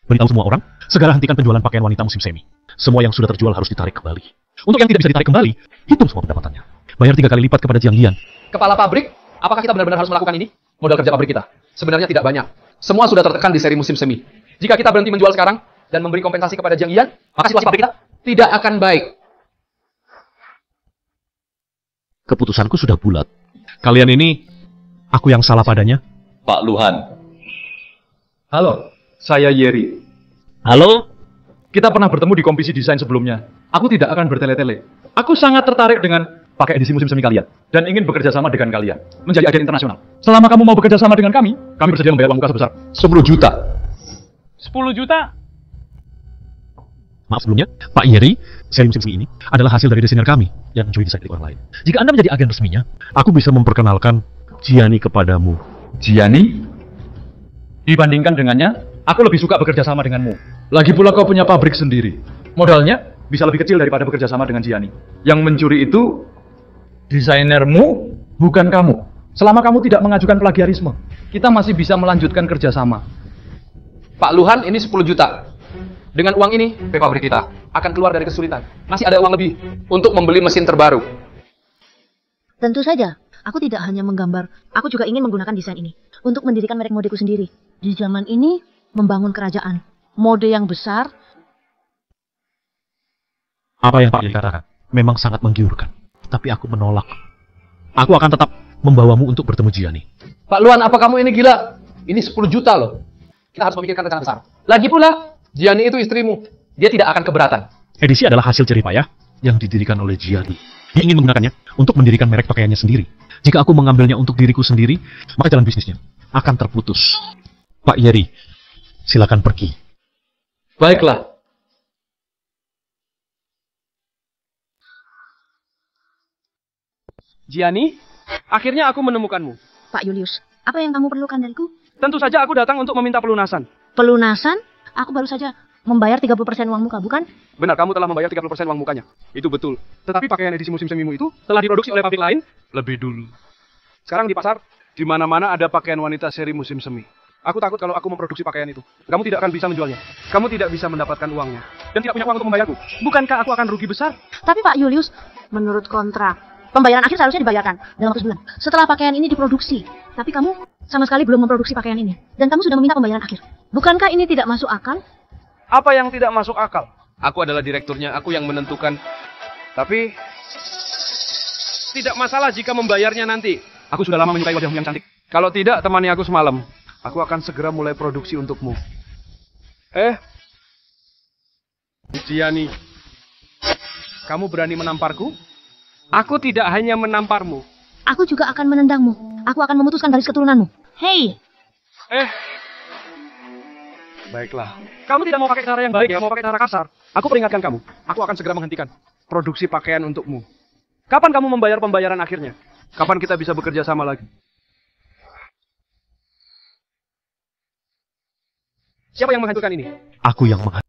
Speaker 3: Beritahu semua orang, segera hentikan penjualan pakaian wanita musim semi. Semua yang sudah terjual harus ditarik kembali. Untuk yang tidak bisa ditarik kembali, hitung semua pendapatannya. Bayar 3 kali lipat kepada Jiang Lian.
Speaker 8: Kepala pabrik, apakah kita benar-benar harus melakukan ini? Modal kerja pabrik kita sebenarnya tidak banyak. Semua sudah tertekan di seri musim semi. Jika kita berhenti menjual sekarang dan memberi kompensasi kepada Jiang Lian, maka situasi pabrik kita tidak akan baik.
Speaker 3: Keputusanku sudah bulat. Kalian ini, aku yang salah padanya.
Speaker 10: Pak Luhan.
Speaker 4: Halo, saya Yeri.
Speaker 3: Halo?
Speaker 4: Kita pernah bertemu di kompetisi desain sebelumnya. Aku tidak akan bertele-tele. Aku sangat tertarik dengan pakai edisi musim semi kalian. Dan ingin bekerja sama dengan kalian. Menjadi agen internasional. Selama kamu mau bekerja sama dengan kami bersedia membayar uang muka sebesar 10 juta.
Speaker 5: 10 juta?
Speaker 3: Maaf sebelumnya, Pak Yeri, seri musim semi ini adalah hasil dari desainer kami yang mencuri desain dari orang lain. Jika Anda menjadi agen resminya, aku bisa memperkenalkan Gianni kepadamu.
Speaker 4: Gianni? Dibandingkan dengannya, aku lebih suka bekerja sama denganmu. Lagi pula kau punya pabrik sendiri. Modalnya bisa lebih kecil daripada bekerja sama dengan Gianni. Yang mencuri itu desainermu, bukan kamu. Selama kamu tidak mengajukan plagiarisme, kita masih bisa melanjutkan kerjasama.
Speaker 8: Pak Luhan, ini 10 juta. Dengan uang ini, pabrik kita akan keluar dari kesulitan. Masih ada uang lebih untuk membeli mesin terbaru.
Speaker 2: Tentu saja, aku tidak hanya menggambar, aku juga ingin menggunakan desain ini untuk mendirikan merek modeku sendiri. Di zaman ini, membangun kerajaan, mode yang besar.
Speaker 3: Apa yang Pak Yeri katakan memang sangat menggiurkan. Tapi aku menolak. Aku akan tetap membawamu untuk bertemu Gianni.
Speaker 8: Pak Luhan, apa kamu ini gila? Ini 10 juta loh. Kita harus memikirkan rencana besar. Lagi pula, Gianni itu istrimu. Dia tidak akan keberatan.
Speaker 3: Edisi adalah hasil jerih payah yang didirikan oleh Gianni. Dia ingin menggunakannya untuk mendirikan merek pakaiannya sendiri. Jika aku mengambilnya untuk diriku sendiri, maka jalan bisnisnya akan terputus. Pak Yeri, silakan pergi.
Speaker 8: Baiklah.
Speaker 9: Gianni, akhirnya aku menemukanmu.
Speaker 2: Pak Julius, apa yang kamu perlukan dariku?
Speaker 9: Tentu saja aku datang untuk meminta pelunasan.
Speaker 2: Pelunasan? Aku baru saja membayar 30% uang muka, bukan?
Speaker 9: Benar, kamu telah membayar 30% uang mukanya. Itu betul. Tetapi pakaian edisi musim semimu itu telah diproduksi oleh pabrik lain lebih dulu. Sekarang di pasar, di mana-mana ada pakaian wanita seri musim semi. Aku takut kalau aku memproduksi pakaian itu. Kamu tidak akan bisa menjualnya. Kamu tidak bisa mendapatkan uangnya. Dan tidak punya uang untuk membayarku. Bukankah aku akan rugi besar?
Speaker 2: Tapi Pak Julius, menurut kontrak, pembayaran akhir seharusnya dibayarkan dalam waktu sebulan. Setelah pakaian ini diproduksi. Tapi kamu sama sekali belum memproduksi pakaian ini. Dan kamu sudah meminta pembayaran akhir. Bukankah ini tidak masuk akal?
Speaker 9: Apa yang tidak masuk akal? Aku adalah direkturnya, aku yang menentukan. Tapi tidak masalah jika membayarnya nanti. Aku sudah lama menyukai wajahmu yang cantik. Kalau tidak, temani aku semalam. Aku akan segera mulai produksi untukmu. Gianni, kamu berani menamparku? Aku tidak hanya menamparmu.
Speaker 2: Aku juga akan menendangmu. Aku akan memutuskan garis keturunanmu. Hei!
Speaker 9: Baiklah. Kamu tidak mau pakai cara yang baik ya, mau pakai cara kasar. Aku peringatkan kamu. Aku akan segera menghentikan produksi pakaian untukmu. Kapan kamu membayar pembayaran akhirnya? Kapan kita bisa bekerja sama lagi? Siapa yang menghancurkan ini?
Speaker 3: Aku yang menghancurkan.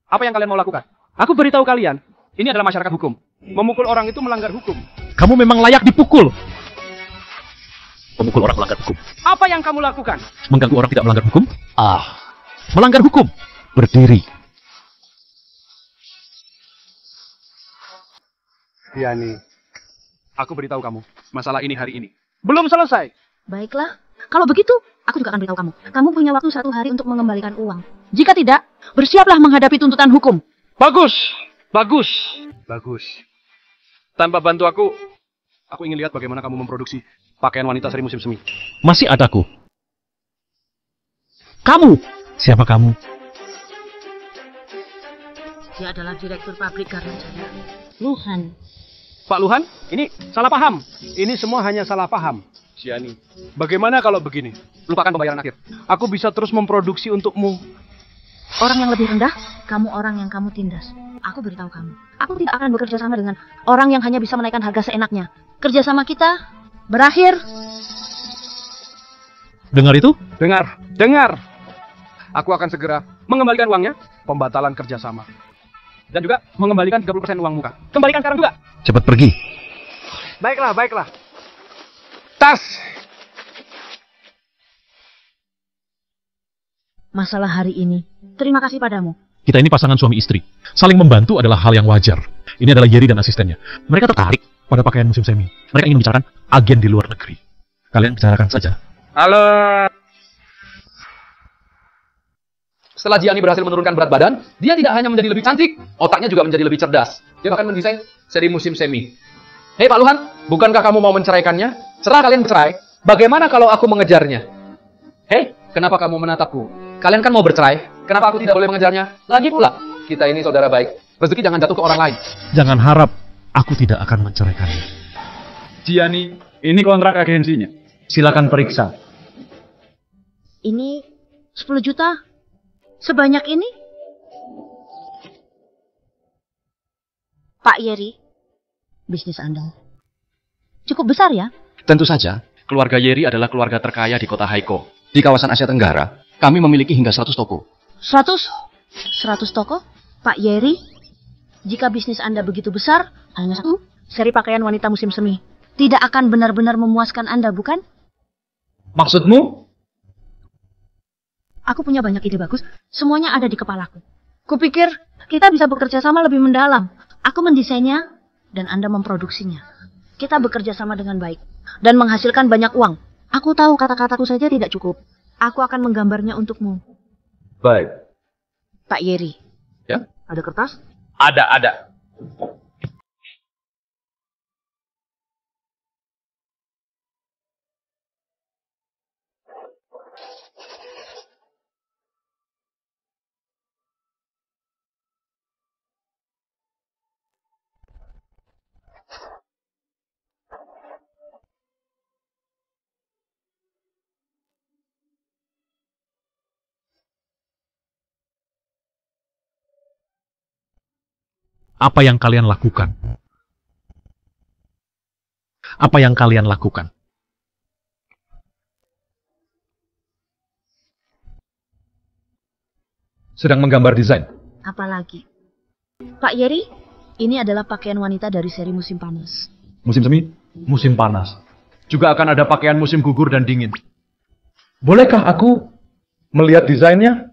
Speaker 9: Apa yang kalian mau lakukan? Aku beritahu kalian, ini adalah masyarakat hukum. Memukul orang itu melanggar hukum.
Speaker 3: Kamu memang layak dipukul. Memukul orang melanggar hukum.
Speaker 9: Apa yang kamu lakukan?
Speaker 3: Mengganggu orang tidak melanggar hukum? Melanggar hukum. Berdiri.
Speaker 9: Yani, aku beritahu kamu, masalah ini hari ini belum selesai.
Speaker 2: Baiklah, kalau begitu, aku juga akan beritahu kamu. Kamu punya waktu 1 hari untuk mengembalikan uang. Jika tidak, bersiaplah menghadapi tuntutan hukum.
Speaker 9: Bagus, bagus, bagus. Tanpa bantu aku ingin lihat bagaimana kamu memproduksi pakaian wanita seri musim semi.
Speaker 3: Masih adaku. Kamu? Siapa kamu?
Speaker 2: Dia adalah direktur pabrik Garmen Jaya, Luhan.
Speaker 9: Pak Luhan, ini salah paham. Ini semua hanya salah paham. Yani, bagaimana kalau begini? Lupakan pembayaran akhir. Aku bisa terus memproduksi untukmu.
Speaker 2: Orang yang lebih rendah, kamu orang yang kamu tindas. Aku beritahu kamu, aku tidak akan bekerja sama dengan orang yang hanya bisa menaikkan harga seenaknya. Kerjasama kita berakhir.
Speaker 3: Dengar itu?
Speaker 9: Dengar, dengar. Aku akan segera mengembalikan uangnya, pembatalan kerjasama. Dan juga mengembalikan 30% uang muka. Kembalikan sekarang juga.
Speaker 3: Cepat pergi.
Speaker 9: Baiklah, baiklah. Tas.
Speaker 2: Masalah hari ini, terima kasih padamu.
Speaker 3: Kita ini pasangan suami istri. Saling membantu adalah hal yang wajar. Ini adalah Yeri dan asistennya. Mereka tertarik pada pakaian musim semi. Mereka ingin membicarakan agen di luar negeri. Kalian bicarakan saja.
Speaker 8: Halo. Setelah Gianni berhasil menurunkan berat badan, dia tidak hanya menjadi lebih cantik, otaknya juga menjadi lebih cerdas. Dia bahkan mendesain seri musim semi. Hei Pak Luhan, bukankah kamu mau menceraikannya? Setelah kalian bercerai, bagaimana kalau aku mengejarnya? Hei, kenapa kamu menatapku? Kalian kan mau bercerai, kenapa aku tidak boleh mengejarnya? Lagi pula, kita ini saudara baik. Rezeki jangan jatuh ke orang lain.
Speaker 3: Jangan harap aku tidak akan menceraikannya.
Speaker 5: Gianni, ini kontrak agensinya. Silakan periksa.
Speaker 2: Ini 10 juta? Sebanyak ini? Pak Yeri, bisnis Anda cukup besar ya?
Speaker 10: Tentu saja, keluarga Yeri adalah keluarga terkaya di kota Haiko. Di kawasan Asia Tenggara, kami memiliki hingga 100 toko.
Speaker 2: 100 toko? Pak Yeri, jika bisnis Anda begitu besar, hanya 1 seri pakaian wanita musim semi tidak akan benar-benar memuaskan Anda, bukan?
Speaker 5: Maksudmu?
Speaker 2: Aku punya banyak ide bagus, semuanya ada di kepalaku. Kupikir kita bisa bekerja sama lebih mendalam. Aku mendesainnya dan Anda memproduksinya. Kita bekerja sama dengan baik dan menghasilkan banyak uang. Aku tahu kata-kataku saja tidak cukup. Aku akan menggambarnya untukmu.
Speaker 5: Baik.
Speaker 2: Pak Yeri.
Speaker 8: Ya?
Speaker 2: Ada kertas?
Speaker 5: Ada.
Speaker 3: Apa yang kalian lakukan? Apa yang kalian lakukan?
Speaker 5: Sedang menggambar desain.
Speaker 2: Apalagi? Pak Yeri, ini adalah pakaian wanita dari seri musim panas.
Speaker 5: Musim semi, musim panas. Juga akan ada pakaian musim gugur dan dingin. Bolehkah aku melihat desainnya?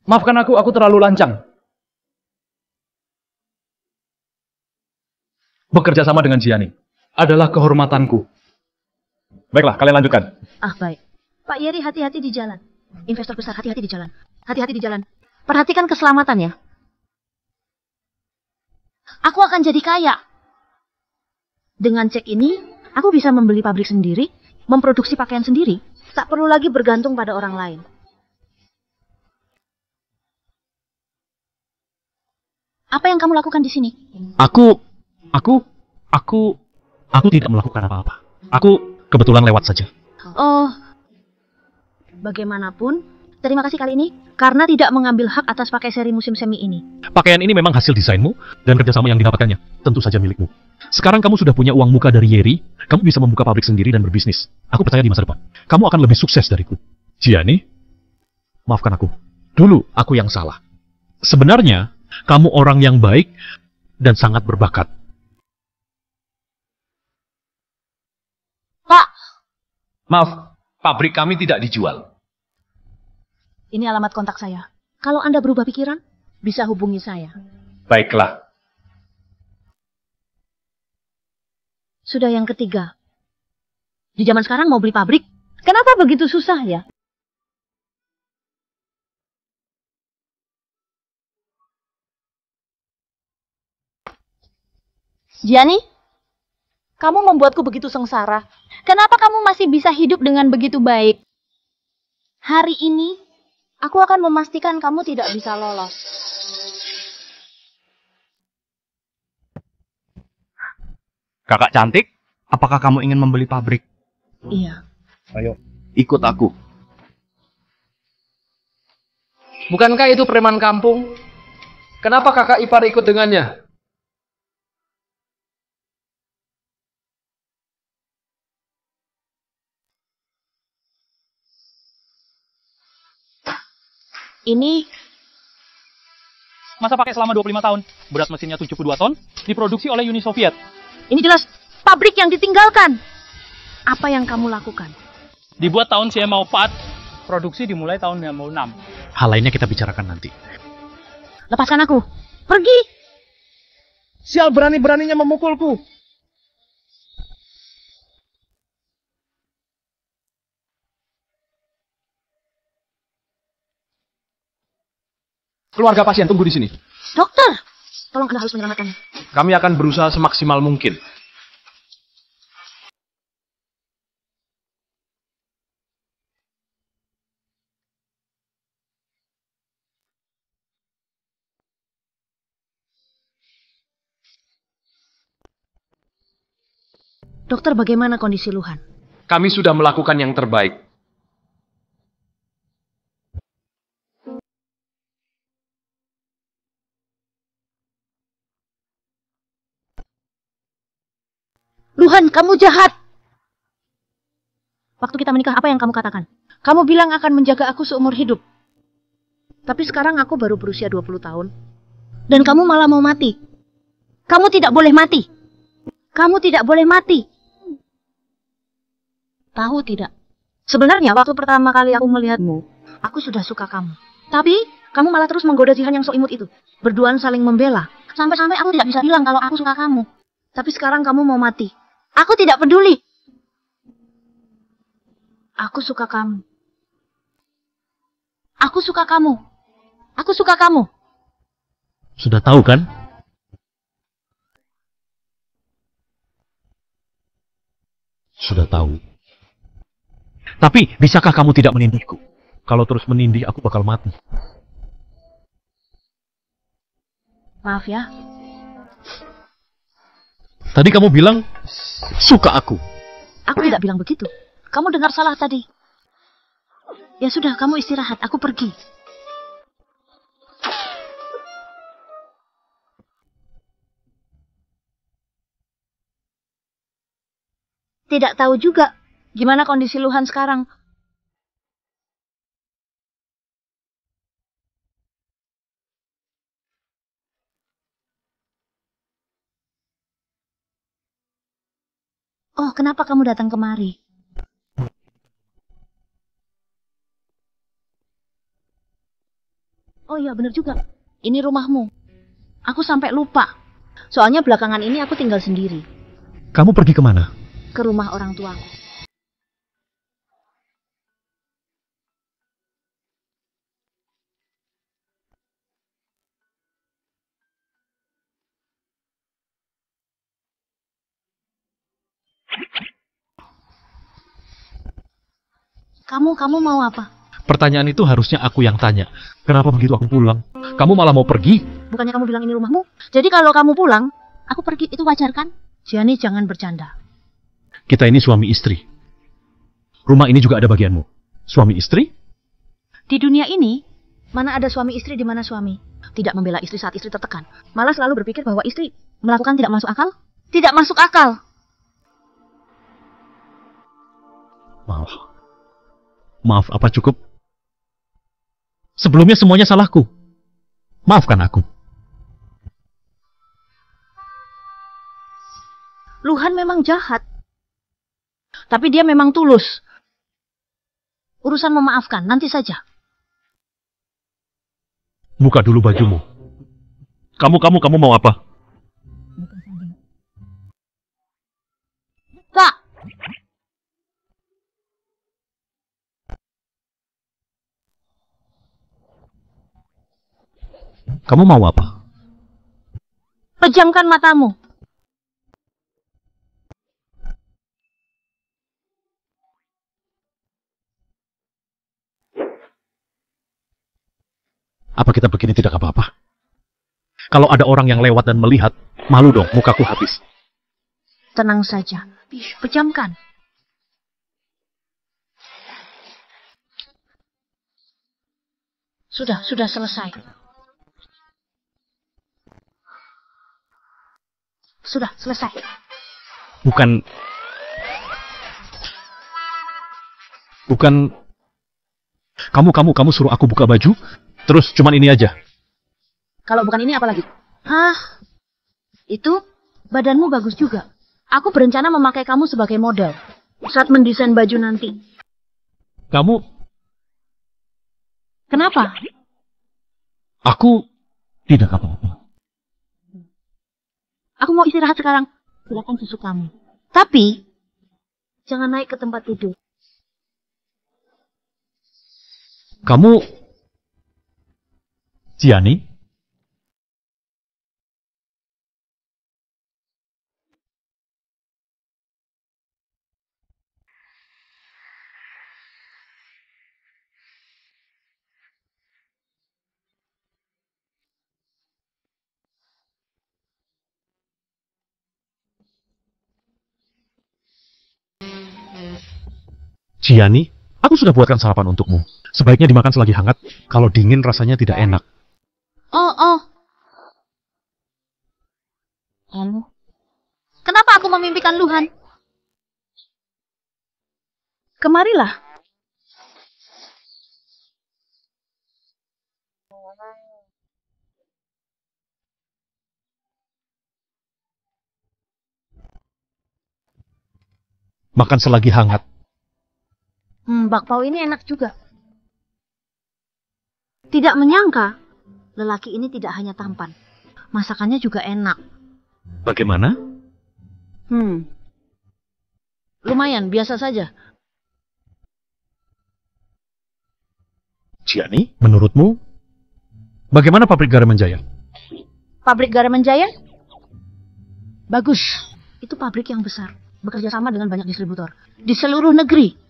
Speaker 5: Maafkan aku terlalu lancang. Bekerja sama dengan Gianni adalah kehormatanku. Baiklah, kalian lanjutkan.
Speaker 2: Baik. Pak Yeri, hati-hati di jalan. Investor besar, hati-hati di jalan. Hati-hati di jalan. Perhatikan keselamatan ya. Aku akan jadi kaya. Dengan cek ini, aku bisa membeli pabrik sendiri, memproduksi pakaian sendiri. Tak perlu lagi bergantung pada orang lain. Apa yang kamu lakukan di sini?
Speaker 3: Aku tidak melakukan apa-apa. Aku kebetulan lewat saja.
Speaker 2: Oh, bagaimanapun, terima kasih kali ini karena tidak mengambil hak atas pakai seri musim semi ini.
Speaker 3: Pakaian ini memang hasil desainmu dan kerjasama yang didapatkannya. Tentu saja milikmu. Sekarang kamu sudah punya uang muka dari Yeri, kamu bisa membuka pabrik sendiri dan berbisnis. Aku percaya di masa depan, kamu akan lebih sukses dariku. Gianni, maafkan aku. Dulu aku yang salah. Sebenarnya, kamu orang yang baik dan sangat berbakat.
Speaker 2: Pak,
Speaker 8: Maaf, pabrik kami tidak dijual.
Speaker 2: ini alamat kontak saya. Kalau Anda berubah pikiran, bisa hubungi saya.
Speaker 8: Baiklah.
Speaker 2: Sudah yang ketiga. Di zaman sekarang mau beli pabrik, kenapa begitu susah ya?
Speaker 1: Gianni, kamu membuatku begitu sengsara. Kenapa kamu masih bisa hidup dengan begitu baik? Hari ini, aku akan memastikan kamu tidak bisa lolos.
Speaker 4: Kakak cantik, apakah kamu ingin membeli pabrik?
Speaker 2: Iya.
Speaker 4: Ayo, ikut aku.
Speaker 8: Bukankah itu preman kampung? Kenapa kakak ipar ikut dengannya?
Speaker 2: Ini
Speaker 5: Masa pakai selama 25 tahun? Berat mesinnya 72 ton, diproduksi oleh Uni Soviet.
Speaker 2: Ini jelas pabrik yang ditinggalkan. Apa yang kamu lakukan?
Speaker 5: Dibuat tahun CMO4, produksi dimulai tahun 96.
Speaker 3: Hal lainnya kita bicarakan nanti.
Speaker 2: Lepaskan aku. Pergi.
Speaker 4: Sial, berani-beraninya memukulku.
Speaker 8: Keluarga pasien tunggu di sini.
Speaker 2: Dokter, tolong Anda harus menyelamatkannya.
Speaker 8: Kami akan berusaha semaksimal mungkin.
Speaker 2: Dokter, bagaimana kondisi Luhan?
Speaker 8: Kami sudah melakukan yang terbaik.
Speaker 2: Luhan, kamu jahat. Waktu kita menikah, apa yang kamu katakan? Kamu bilang akan menjaga aku seumur hidup. Tapi sekarang aku baru berusia 20 tahun. Dan kamu malah mau mati. Kamu tidak boleh mati. Kamu tidak boleh mati. Tahu tidak? Sebenarnya waktu pertama kali aku melihatmu, aku sudah suka kamu. Tapi kamu malah terus menggoda Jihan yang so imut itu. Berduaan saling membela. Sampai-sampai aku tidak bisa bilang kalau aku suka kamu. Tapi sekarang kamu mau mati. Aku tidak peduli. Aku suka kamu. Aku suka kamu. Aku suka kamu.
Speaker 3: Sudah tahu kan? Sudah tahu. Tapi, bisakah kamu tidak menindihku? Kalau terus menindih, aku bakal mati.
Speaker 2: Maaf ya.
Speaker 3: Tadi kamu bilang, suka aku.
Speaker 2: Aku tidak bilang begitu. Kamu dengar salah tadi. Ya sudah, kamu istirahat. Aku pergi. Tidak tahu juga gimana kondisi Luhan sekarang. Oh, kenapa kamu datang kemari? Oh iya, benar juga. Ini rumahmu. Aku sampai lupa. Soalnya belakangan ini aku tinggal sendiri.
Speaker 3: Kamu pergi kemana?
Speaker 2: Ke rumah orang tuaku. Kamu mau apa?
Speaker 3: Pertanyaan itu harusnya aku yang tanya. Kenapa begitu aku pulang? Kamu malah mau pergi?
Speaker 2: Bukannya kamu bilang ini rumahmu? Jadi kalau kamu pulang, aku pergi, itu wajar kan? Gianni, jangan bercanda.
Speaker 3: Kita ini suami istri. Rumah ini juga ada bagianmu. Suami istri?
Speaker 2: Di dunia ini, mana ada suami istri di mana suami tidak membela istri saat istri tertekan. Malah selalu berpikir bahwa istri melakukan tidak masuk akal. Tidak masuk akal.
Speaker 3: Maaf, apa cukup? Sebelumnya semuanya salahku. Maafkan aku.
Speaker 2: Luhan memang jahat. Tapi dia memang tulus. Urusan memaafkan, nanti saja.
Speaker 3: Buka dulu bajumu. Kamu mau apa?
Speaker 2: Kak!
Speaker 3: Kamu mau apa?
Speaker 2: Pejamkan matamu.
Speaker 3: Apa kita begini tidak apa-apa? Kalau ada orang yang lewat dan melihat, malu dong, mukaku habis.
Speaker 2: Tenang saja. Pejamkan. Sudah selesai. Sudah selesai.
Speaker 3: Bukan... Kamu suruh aku buka baju, terus cuman ini aja.
Speaker 2: Kalau bukan ini apa lagi? Hah? Itu badanmu bagus juga. Aku berencana memakai kamu sebagai model saat mendesain baju nanti.
Speaker 3: Kamu...
Speaker 2: Kenapa?
Speaker 3: Aku tidak apa-apa.
Speaker 2: Aku mau istirahat sekarang. Silakan susu kamu. Tapi jangan naik ke tempat tidur.
Speaker 3: Kamu... Gianni? Gianni, aku sudah buatkan sarapan untukmu. Sebaiknya dimakan selagi hangat, kalau dingin rasanya tidak enak.
Speaker 2: Oh. Lalu, kenapa aku memimpikan Luhan? Kemarilah.
Speaker 3: Makan selagi hangat.
Speaker 2: Bakpao ini enak juga. Tidak menyangka, lelaki ini tidak hanya tampan. Masakannya juga enak.
Speaker 3: Bagaimana?
Speaker 2: Lumayan, biasa saja.
Speaker 3: Gianni, menurutmu, bagaimana pabrik Garam Jaya?
Speaker 2: Pabrik Garam Jaya? Bagus. Itu pabrik yang besar. Bekerja sama dengan banyak distributor. Di seluruh negeri.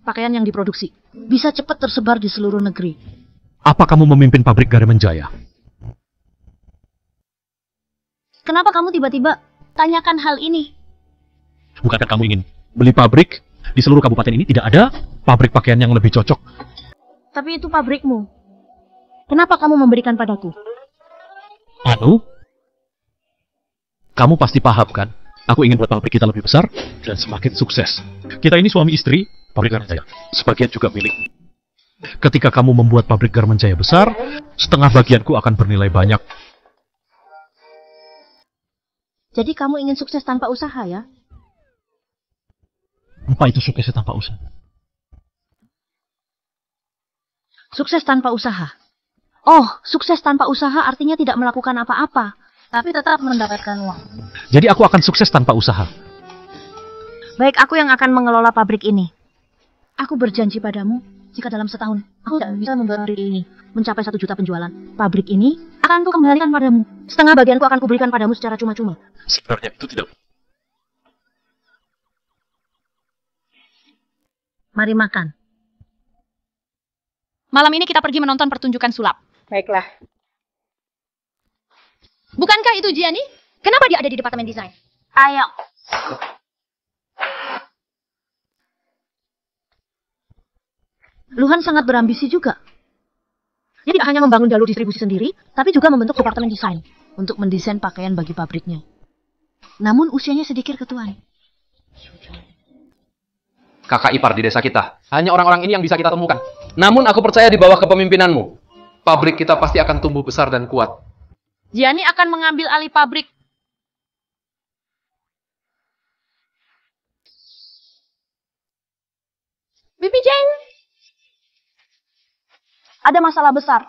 Speaker 2: Pakaian yang diproduksi bisa cepat tersebar di seluruh negeri.
Speaker 3: Apa kamu memimpin pabrik Garam Jaya?
Speaker 2: Kenapa kamu tiba-tiba tanyakan hal ini?
Speaker 3: Bukankah kamu ingin beli pabrik? Di seluruh kabupaten ini tidak ada pabrik pakaian yang lebih cocok.
Speaker 2: Tapi itu pabrikmu. Kenapa kamu memberikan padaku?
Speaker 3: Kamu pasti paham kan? Aku ingin buat pabrik kita lebih besar dan semakin sukses. Kita ini suami istri, pabrik Garam Jaya. Sebagian juga milik. Ketika kamu membuat pabrik Garam Jaya besar, setengah bagianku akan bernilai banyak.
Speaker 2: Jadi kamu ingin sukses tanpa usaha ya?
Speaker 3: Apa itu suksesnya tanpa usaha?
Speaker 2: Sukses tanpa usaha. Oh, sukses tanpa usaha artinya tidak melakukan apa-apa, tapi tetap mendapatkan uang.
Speaker 3: Jadi aku akan sukses tanpa usaha.
Speaker 2: Baik, aku yang akan mengelola pabrik ini. Aku berjanji padamu, jika dalam setahun aku tidak bisa membuat pabrik ini mencapai 1 juta penjualan, pabrik ini akan aku kembalikan padamu. Setengah bagianku akan kuberikan padamu secara cuma-cuma.
Speaker 3: Sebenarnya itu tidak.
Speaker 2: Mari makan.
Speaker 1: Malam ini kita pergi menonton pertunjukan sulap.
Speaker 6: Baiklah.
Speaker 1: Bukankah itu Gianni? Kenapa dia ada di departemen desain?
Speaker 2: Ayo. Luhan sangat berambisi juga. Dia tidak hanya membangun jalur distribusi sendiri, tapi juga membentuk departemen desain untuk mendesain pakaian bagi pabriknya. Namun usianya sedikit ketuaan.
Speaker 8: Kakak ipar di desa kita. Hanya orang-orang ini yang bisa kita temukan. Namun aku percaya di bawah kepemimpinanmu. pabrik kita pasti akan tumbuh besar dan kuat.
Speaker 2: Gianni akan mengambil alih pabrik.
Speaker 6: Bibi Jane,
Speaker 2: Ada masalah besar.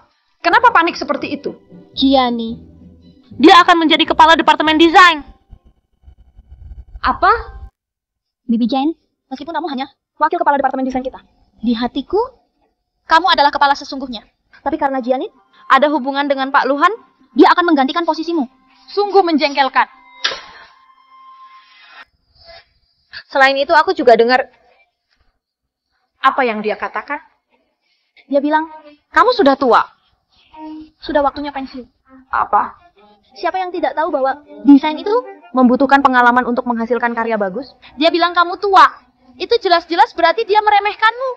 Speaker 6: kenapa panik seperti itu?
Speaker 2: Gianni. Dia akan menjadi kepala departemen desain.
Speaker 6: Apa?
Speaker 1: Bibi Jane, meskipun kamu hanya wakil kepala departemen desain kita,
Speaker 2: Di hatiku,
Speaker 1: kamu adalah kepala sesungguhnya. Tapi karena Gianni
Speaker 2: ada hubungan dengan Pak Luhan.
Speaker 1: dia akan menggantikan posisimu.
Speaker 2: Sungguh menjengkelkan.
Speaker 6: Selain itu aku juga dengar apa yang dia katakan.
Speaker 1: Dia bilang,
Speaker 2: Kamu sudah tua.
Speaker 1: sudah waktunya pensiun.
Speaker 6: Apa?
Speaker 1: Siapa yang tidak tahu bahwa desain itu
Speaker 2: Membutuhkan pengalaman untuk menghasilkan karya bagus.
Speaker 1: dia bilang kamu tua. Itu jelas-jelas berarti dia meremehkanmu.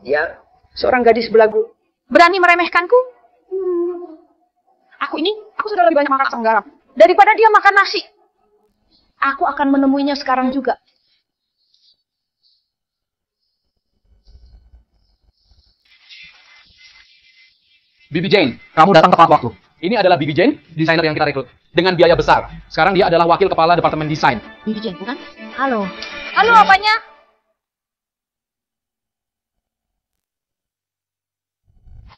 Speaker 6: Dia seorang gadis belagu.
Speaker 2: Berani meremehkanku?
Speaker 6: Aku sudah lebih banyak makan asam garam daripada dia makan nasi.
Speaker 2: Aku akan menemuinya sekarang juga.
Speaker 8: Bibi Jane, kamu datang tepat waktu. Ini adalah Bibi Jane, desainer yang kita rekrut. Dengan biaya besar. Sekarang dia adalah wakil kepala departemen desain.
Speaker 2: Bibi Jane, bukan? Halo.
Speaker 1: Halo, apanya?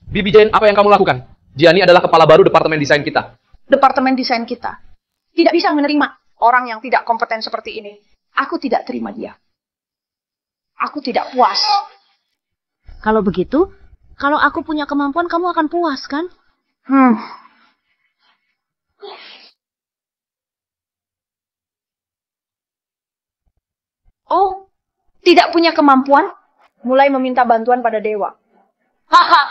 Speaker 8: Bibi Jane, apa yang kamu lakukan? Gianni adalah kepala baru departemen desain kita.
Speaker 6: Departemen desain kita tidak bisa menerima orang yang tidak kompeten seperti ini. Aku tidak terima dia. Aku tidak puas.
Speaker 2: Kalau begitu, kalau aku punya kemampuan, kamu akan puas, kan?
Speaker 6: Oh, tidak punya kemampuan? Mulai meminta bantuan pada dewa. Haha.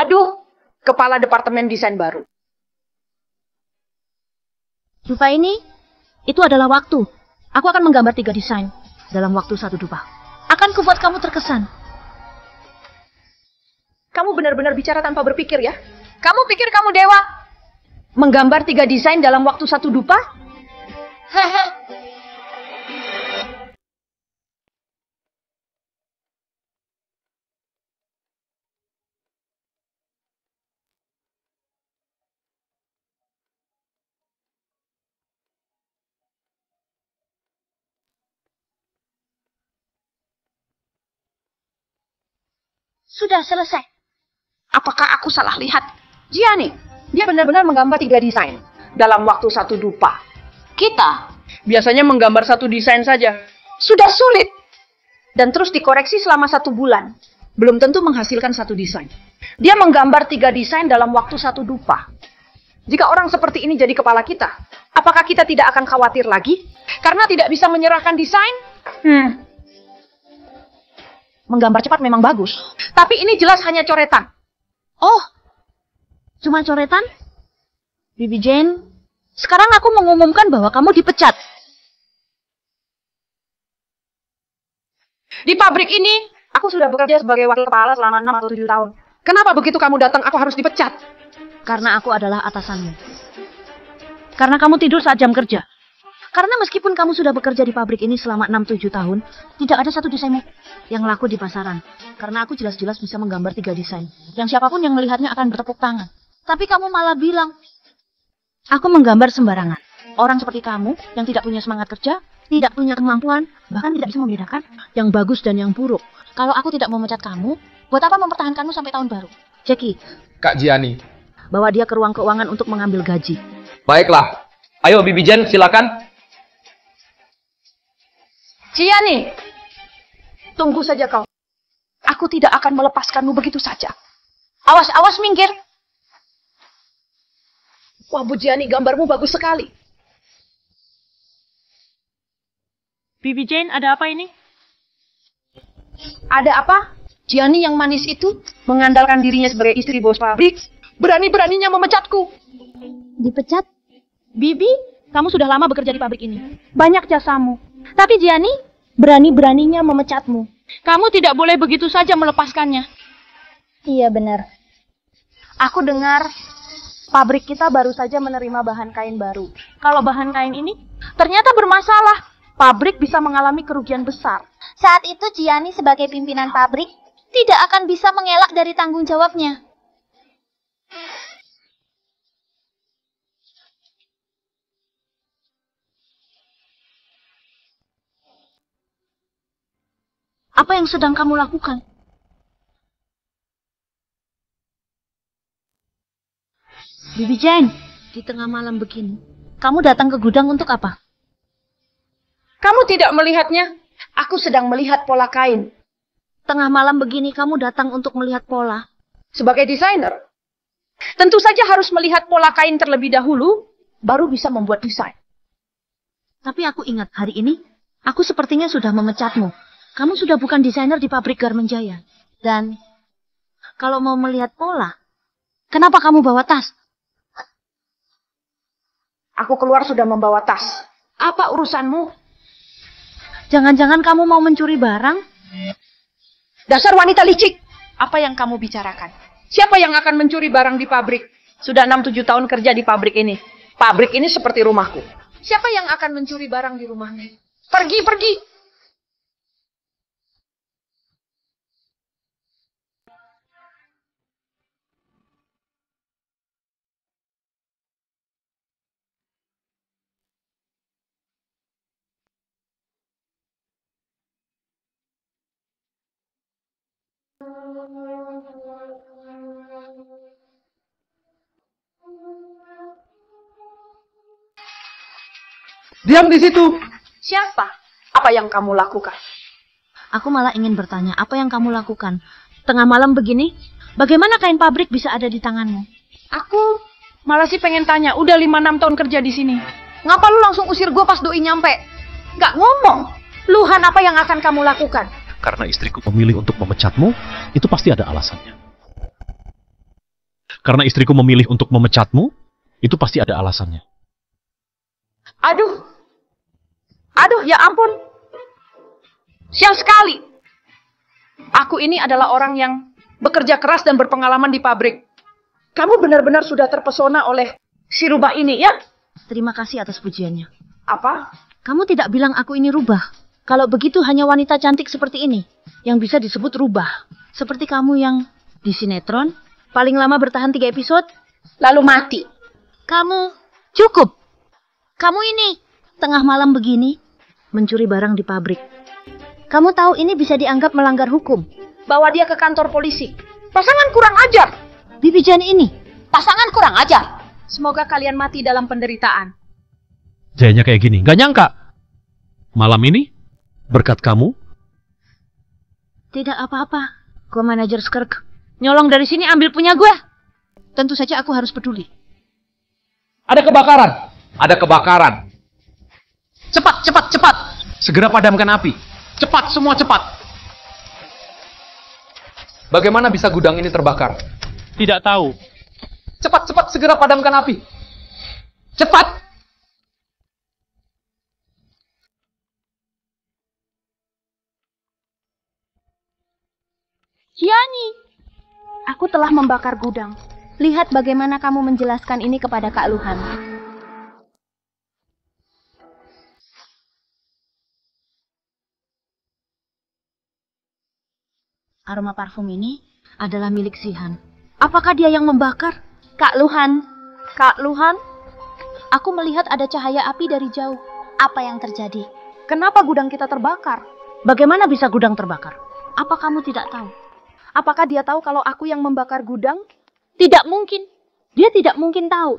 Speaker 6: Aduh, kepala departemen desain baru.
Speaker 2: Dupa ini, itu adalah waktu. Aku akan menggambar 3 desain dalam waktu 1 dupa. Akan kubuat kamu terkesan.
Speaker 6: Kamu benar-benar bicara tanpa berpikir ya? Kamu pikir kamu dewa? Menggambar 3 desain dalam waktu 1 dupa? Hehe.
Speaker 1: Sudah selesai.
Speaker 6: Apakah aku salah lihat? Gianni, dia benar-benar menggambar 3 desain dalam waktu 1 dupa. Kita biasanya menggambar 1 desain saja. Sudah sulit. Dan terus dikoreksi selama 1 bulan. Belum tentu menghasilkan 1 desain. Dia menggambar 3 desain dalam waktu 1 dupa. Jika orang seperti ini jadi kepala kita, apakah kita tidak akan khawatir lagi? Karena tidak bisa menyerahkan desain?
Speaker 2: Menggambar cepat memang bagus.
Speaker 6: Tapi ini jelas hanya coretan.
Speaker 2: Oh, cuma coretan? Bibi Jane, sekarang aku mengumumkan bahwa kamu dipecat.
Speaker 6: Di pabrik ini, aku sudah bekerja sebagai wakil kepala selama 6 atau 7 tahun. Kenapa begitu kamu datang, aku harus dipecat?
Speaker 2: Karena aku adalah atasanmu. Karena kamu tidur saat jam kerja. Karena meskipun kamu sudah bekerja di pabrik ini selama 6-7 tahun, tidak ada 1 desainmu yang laku di pasaran. Karena aku jelas-jelas bisa menggambar 3 desain. Yang siapapun yang melihatnya akan bertepuk tangan. Tapi kamu malah bilang, aku menggambar sembarangan. Orang seperti kamu yang tidak punya semangat kerja, tidak punya kemampuan, bahkan tidak bisa membedakan yang bagus dan yang buruk. Kalau aku tidak memecat kamu, buat apa mempertahankanmu sampai tahun baru? Jackie,
Speaker 8: Kak Gianni.
Speaker 2: bawa dia ke ruang keuangan untuk mengambil gaji.
Speaker 8: Baiklah. Ayo Bibi Jane, silakan.
Speaker 6: Gianni, tunggu saja kau. Aku tidak akan melepaskanmu begitu saja. Awas, awas, minggir. Wah, Bu Gianni, gambarmu bagus sekali.
Speaker 2: Bibi Jane, ada apa ini?
Speaker 6: Ada apa? Gianni yang manis itu mengandalkan dirinya sebagai istri bos pabrik, berani-beraninya memecatku.
Speaker 1: Dipecat?
Speaker 2: Bibi, kamu sudah lama bekerja di pabrik ini.
Speaker 6: Banyak jasamu.
Speaker 1: Tapi Gianni berani-beraninya memecatmu.
Speaker 2: Kamu tidak boleh begitu saja melepaskannya.
Speaker 1: Iya benar. Aku dengar pabrik kita baru saja menerima bahan kain baru.
Speaker 2: Kalau bahan kain ini ternyata bermasalah, pabrik bisa mengalami kerugian besar.
Speaker 1: Saat itu Gianni sebagai pimpinan pabrik
Speaker 12: tidak akan bisa mengelak dari tanggung jawabnya.
Speaker 2: Apa yang sedang kamu lakukan? Bibi Jane, di tengah malam begini, kamu datang ke gudang untuk apa?
Speaker 6: Kamu tidak melihatnya? Aku sedang melihat pola kain.
Speaker 2: Tengah malam begini kamu datang untuk melihat pola?
Speaker 6: Sebagai desainer, tentu saja harus melihat pola kain terlebih dahulu, baru bisa membuat desain.
Speaker 2: Tapi aku ingat hari ini, aku sepertinya sudah memecatmu. Kamu sudah bukan desainer di pabrik Garmen Jaya. Dan kalau mau melihat pola, kenapa kamu bawa tas?
Speaker 6: Aku keluar sudah membawa tas. Apa urusanmu?
Speaker 2: Jangan-jangan kamu mau mencuri barang?
Speaker 6: Dasar wanita licik. Apa yang kamu bicarakan? Siapa yang akan mencuri barang di pabrik? Sudah 6-7 tahun kerja di pabrik ini. Pabrik ini seperti rumahku. Siapa yang akan mencuri barang di rumahmu? Pergi, pergi.
Speaker 7: Diam di situ.
Speaker 6: Siapa? Apa yang kamu lakukan?
Speaker 2: Aku malah ingin bertanya, apa yang kamu lakukan? Tengah malam begini, bagaimana kain pabrik bisa ada di tanganmu?
Speaker 6: Aku malah sih pengen tanya, udah 5-6 tahun kerja di sini. Ngapa lu langsung usir gue pas doi nyampe? Nggak ngomong. Luhan, apa yang akan kamu lakukan?
Speaker 3: Karena istriku memilih untuk memecatmu, itu pasti ada alasannya. Karena istriku memilih untuk memecatmu, itu pasti ada alasannya.
Speaker 6: Aduh. Aduh, ya ampun. Sial sekali. Aku ini adalah orang yang bekerja keras dan berpengalaman di pabrik. Kamu benar-benar sudah terpesona oleh si rubah ini, ya?
Speaker 2: Terima kasih atas pujiannya.
Speaker 6: Apa?
Speaker 2: Kamu tidak bilang aku ini rubah. Kalau begitu hanya wanita cantik seperti ini yang bisa disebut rubah. Seperti kamu yang di sinetron, paling lama bertahan 3 episode,
Speaker 6: lalu mati.
Speaker 2: Kamu, cukup. Kamu ini, tengah malam begini, mencuri barang di pabrik. Kamu tahu ini bisa dianggap melanggar hukum.
Speaker 6: Bawa dia ke kantor polisi. Pasangan kurang ajar.
Speaker 2: Bibi Jane ini.
Speaker 6: Pasangan kurang ajar. Semoga kalian mati dalam penderitaan.
Speaker 3: Jayanya kayak gini, gak nyangka. Malam ini, berkat kamu.
Speaker 2: Tidak apa-apa. Gua manajer Skirk. Nyolong dari sini ambil punya gue. Tentu saja aku harus peduli.
Speaker 8: Ada kebakaran. Ada kebakaran. Cepat, cepat, cepat. Segera padamkan api. Cepat, semua cepat. Bagaimana bisa gudang ini terbakar?
Speaker 5: Tidak tahu.
Speaker 8: Cepat, cepat, segera padamkan api. Cepat.
Speaker 12: Gianni, aku telah membakar gudang. Lihat bagaimana kamu menjelaskan ini kepada Kak Luhan.
Speaker 2: Aroma parfum ini adalah milik Zihan. Apakah dia yang membakar?
Speaker 12: Kak Luhan, aku melihat ada cahaya api dari jauh. Apa yang terjadi?
Speaker 6: Kenapa gudang kita terbakar?
Speaker 2: Bagaimana bisa gudang terbakar? Apa kamu tidak tahu?
Speaker 6: Apakah dia tahu kalau aku yang membakar gudang?
Speaker 12: Tidak mungkin. Dia tidak mungkin tahu.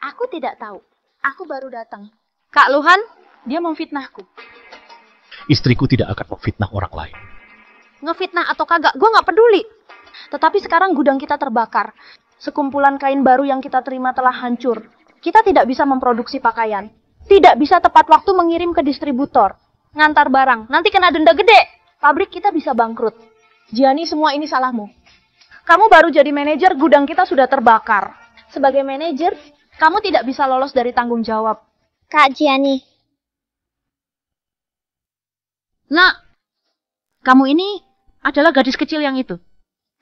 Speaker 12: Aku tidak tahu. Aku baru datang.
Speaker 6: Kak Luhan, dia memfitnahku.
Speaker 3: Istriku tidak akan memfitnah orang lain.
Speaker 6: Ngefitnah atau kagak, gue gak peduli. Tetapi sekarang gudang kita terbakar. Sekumpulan kain baru yang kita terima telah hancur. Kita tidak bisa memproduksi pakaian. Tidak bisa tepat waktu mengirim ke distributor. Ngantar barang, nanti kena denda gede. Pabrik kita bisa bangkrut. Gianni, semua ini salahmu. Kamu baru jadi manajer, gudang kita sudah terbakar. Sebagai manajer, kamu tidak bisa lolos dari tanggung jawab.
Speaker 12: Kak Gianni.
Speaker 2: Nak, kamu ini adalah gadis kecil yang itu.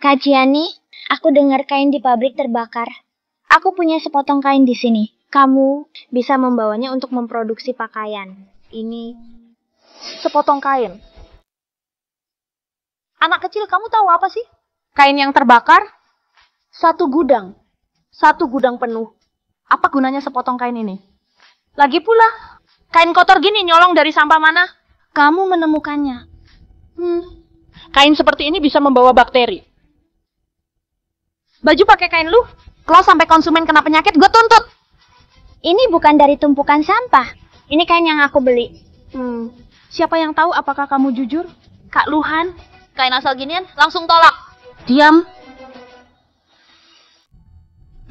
Speaker 12: Kak Gianni, aku dengar kain di pabrik terbakar. Aku punya sepotong kain di sini. Kamu bisa membawanya untuk memproduksi pakaian.
Speaker 6: Ini sepotong kain.
Speaker 2: Anak kecil, kamu tahu apa sih? Kain yang terbakar? Satu gudang penuh. Apa gunanya sepotong kain ini? Lagi pula, kain kotor gini nyolong dari sampah mana? Kamu menemukannya. Kain seperti ini bisa membawa bakteri. Baju pakai kain lu, kalau sampai konsumen kena penyakit, gue tuntut.
Speaker 12: Ini bukan dari tumpukan sampah. Ini kain yang aku beli.
Speaker 2: Siapa yang tahu apakah kamu jujur? Kak Luhan,
Speaker 1: Kain asal ginian, langsung tolak.
Speaker 2: diam.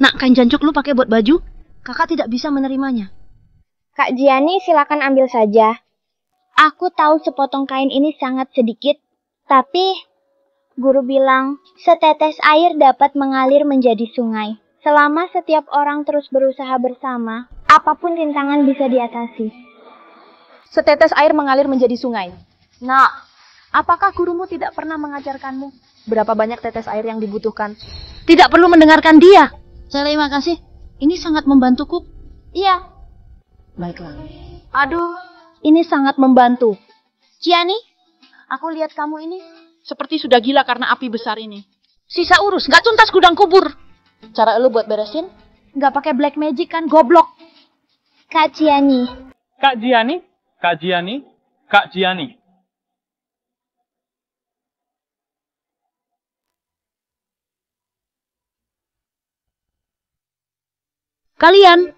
Speaker 2: Nak, kain jancuk lu pakai buat baju? Kakak tidak bisa menerimanya.
Speaker 12: Kak Giani, silakan ambil saja. Aku tahu sepotong kain ini sangat sedikit, tapi guru bilang setetes air dapat mengalir menjadi sungai. Selama setiap orang terus berusaha bersama, apapun rintangan bisa diatasi.
Speaker 2: Setetes air mengalir menjadi sungai. Nak, apakah gurumu tidak pernah mengajarkanmu berapa banyak tetes air yang dibutuhkan? Tidak perlu mendengarkan dia. Terima kasih. Ini sangat membantuku.
Speaker 12: Iya.
Speaker 2: Baiklah. Aduh, ini sangat membantu.
Speaker 12: Giani,
Speaker 2: Aku lihat kamu ini seperti sudah gila karena api besar ini. Sisa urus, nggak tuntas gudang kubur. Cara lu buat beresin? Nggak pakai black magic kan, goblok.
Speaker 12: Kak Giani.
Speaker 5: Kak Giani, Kak Giani, Kak Giani.
Speaker 2: Kalian,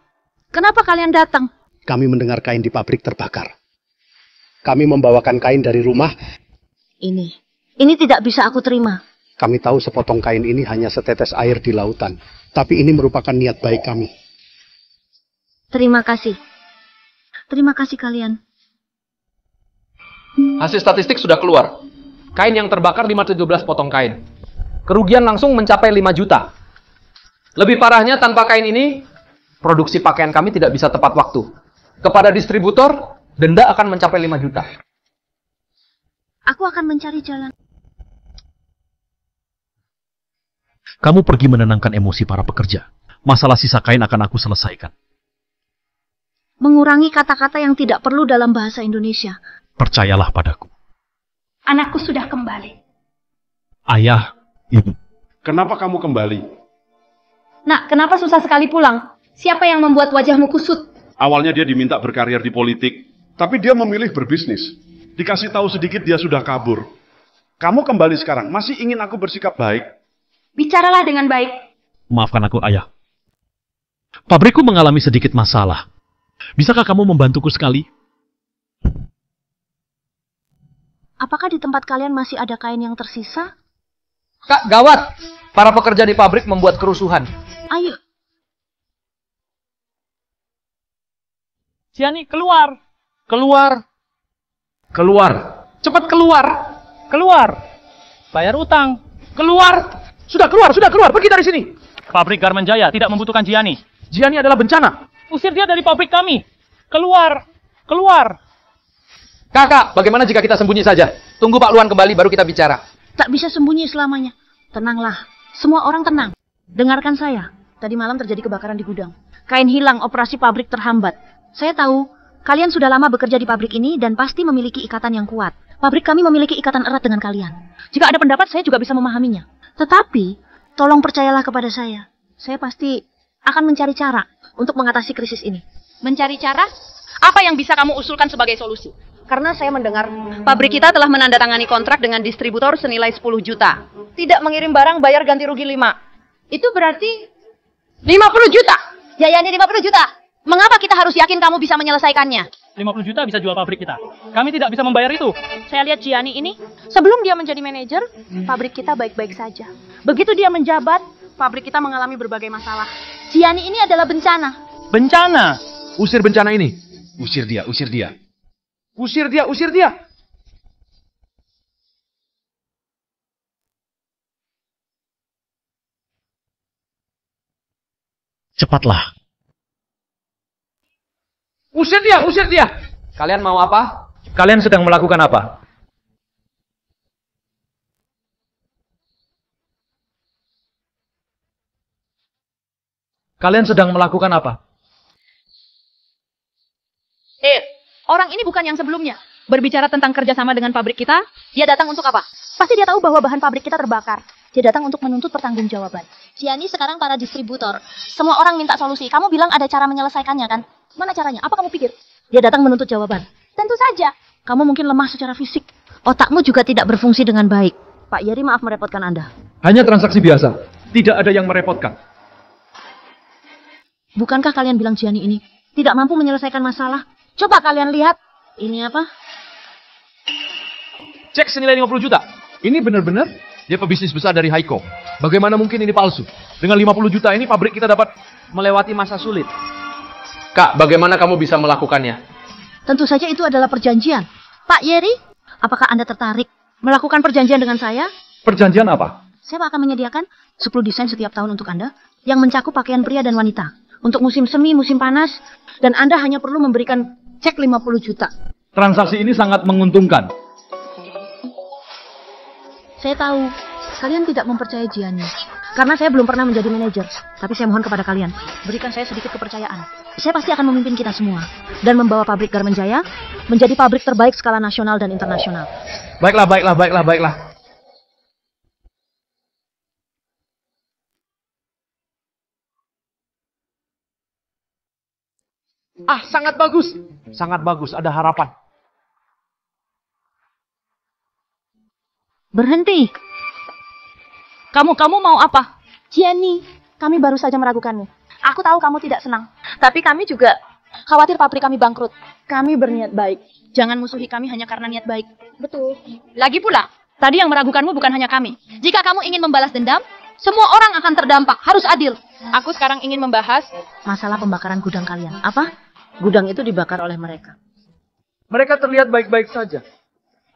Speaker 2: kenapa kalian datang?
Speaker 13: Kami mendengar kain di pabrik terbakar. Kami membawakan kain dari rumah.
Speaker 2: Ini tidak bisa aku terima.
Speaker 13: Kami tahu sepotong kain ini hanya setetes air di lautan. Tapi ini merupakan niat baik kami.
Speaker 2: Terima kasih. Terima kasih kalian.
Speaker 8: Hasil statistik sudah keluar. Kain yang terbakar 517 potong kain. Kerugian langsung mencapai 5 juta. Lebih parahnya, tanpa kain ini, produksi pakaian kami tidak bisa tepat waktu. Kepada distributor, denda akan mencapai 5 juta.
Speaker 2: Aku akan mencari jalan.
Speaker 3: Kamu pergi menenangkan emosi para pekerja. Masalah sisa kain akan aku selesaikan.
Speaker 2: Mengurangi kata-kata yang tidak perlu dalam bahasa Indonesia.
Speaker 3: Percayalah padaku.
Speaker 2: Anakku sudah kembali.
Speaker 3: Ayah, ibu.
Speaker 9: Kenapa kamu kembali?
Speaker 2: Nak, kenapa susah sekali pulang? Siapa yang membuat wajahmu kusut?
Speaker 9: Awalnya dia diminta berkarir di politik, tapi dia memilih berbisnis. Dikasih tahu sedikit dia sudah kabur. Kamu kembali sekarang, masih ingin aku bersikap baik?
Speaker 2: Bicaralah dengan baik.
Speaker 3: Maafkan aku, ayah. Pabrikku mengalami sedikit masalah. Bisakah kamu membantuku sekali?
Speaker 2: Apakah di tempat kalian masih ada kain yang tersisa?
Speaker 8: Kak, gawat! Para pekerja di pabrik membuat kerusuhan.
Speaker 2: Ayo.
Speaker 5: Giani, keluar!
Speaker 8: Keluar! Keluar! Cepat keluar!
Speaker 5: Keluar! Bayar utang!
Speaker 8: Keluar! Sudah keluar! Pergi dari sini!
Speaker 5: Pabrik Garmen Jaya tidak membutuhkan Giani.
Speaker 8: Giani adalah bencana.
Speaker 5: Usir dia dari pabrik kami! Keluar! Keluar!
Speaker 8: Kakak, bagaimana jika kita sembunyi saja? Tunggu Pak Luhan kembali baru kita bicara.
Speaker 2: Tak bisa sembunyi selamanya. Tenanglah. Semua orang tenang. Dengarkan saya. Tadi malam terjadi kebakaran di gudang. Kain hilang, operasi pabrik terhambat. Saya tahu, kalian sudah lama bekerja di pabrik ini dan pasti memiliki ikatan yang kuat. Pabrik kami memiliki ikatan erat dengan kalian. Jika ada pendapat, saya juga bisa memahaminya. Tetapi, tolong percayalah kepada saya. Saya pasti akan mencari cara untuk mengatasi krisis ini. Mencari cara? Apa yang bisa kamu usulkan sebagai solusi? Karena saya mendengar pabrik kita telah menandatangani kontrak dengan distributor senilai 10 juta. Tidak mengirim barang, bayar ganti rugi 5. Itu berarti 50 juta. Yayani 50 juta. Mengapa kita harus yakin kamu bisa menyelesaikannya?
Speaker 5: 50 juta bisa jual pabrik kita. Kami tidak bisa membayar itu.
Speaker 2: Saya lihat Giani ini, sebelum dia menjadi manajer, pabrik kita baik-baik saja. Begitu dia menjabat, pabrik kita mengalami berbagai masalah. Giani ini adalah bencana.
Speaker 5: Bencana?
Speaker 8: Usir bencana ini. Usir dia, usir dia. Usir dia, usir dia.
Speaker 3: Cepatlah.
Speaker 8: Usir dia, usir dia. Kalian mau apa? Kalian sedang melakukan apa? Kalian sedang melakukan apa?
Speaker 2: Orang ini bukan yang sebelumnya. Berbicara tentang kerjasama dengan pabrik kita, dia datang untuk apa? Pasti dia tahu bahwa bahan pabrik kita terbakar. Dia datang untuk menuntut pertanggungjawaban. Gianni sekarang para distributor. Semua orang minta solusi. Kamu bilang ada cara menyelesaikannya kan? Mana caranya? Apa kamu pikir? Dia datang menuntut jawaban. Tentu saja. Kamu mungkin lemah secara fisik. Otakmu juga tidak berfungsi dengan baik. Pak Yeri, maaf merepotkan Anda.
Speaker 8: Hanya transaksi biasa. Tidak ada yang merepotkan.
Speaker 2: Bukankah kalian bilang Gianni ini tidak mampu menyelesaikan masalah? Coba kalian lihat. Ini apa?
Speaker 8: Cek senilai 50 juta. Ini benar-benar dia pebisnis besar dari Haiko. Bagaimana mungkin ini palsu? Dengan 50 juta ini pabrik kita dapat melewati masa sulit.
Speaker 10: Kak, bagaimana kamu bisa melakukannya?
Speaker 2: Tentu saja itu adalah perjanjian. Pak Yeri, apakah Anda tertarik melakukan perjanjian dengan saya?
Speaker 8: Perjanjian apa?
Speaker 2: Saya akan menyediakan 10 desain setiap tahun untuk Anda yang mencakup pakaian pria dan wanita. Untuk musim semi, musim panas, dan Anda hanya perlu memberikan cek 50 juta.
Speaker 4: Transaksi ini sangat menguntungkan.
Speaker 2: Saya tahu, kalian tidak mempercayai Gianni. Karena saya belum pernah menjadi manajer. Tapi saya mohon kepada kalian, berikan saya sedikit kepercayaan. Saya pasti akan memimpin kita semua. Dan membawa pabrik Garmen Jaya menjadi pabrik terbaik skala nasional dan internasional.
Speaker 4: Baiklah.
Speaker 8: Sangat bagus. Sangat bagus, ada harapan.
Speaker 2: Berhenti. Kamu mau apa? Gianni, kami baru saja meragukanmu. Aku tahu kamu tidak senang. Tapi kami juga khawatir pabrik kami bangkrut. Kami berniat baik. Jangan musuhi kami hanya karena niat baik. Betul.
Speaker 1: Lagi pula, tadi yang meragukanmu bukan hanya kami. Jika kamu ingin membalas dendam, semua orang akan terdampak. Harus adil. Aku sekarang ingin membahas
Speaker 2: masalah pembakaran gudang kalian. Apa? Gudang itu dibakar oleh mereka.
Speaker 8: Mereka terlihat baik-baik saja.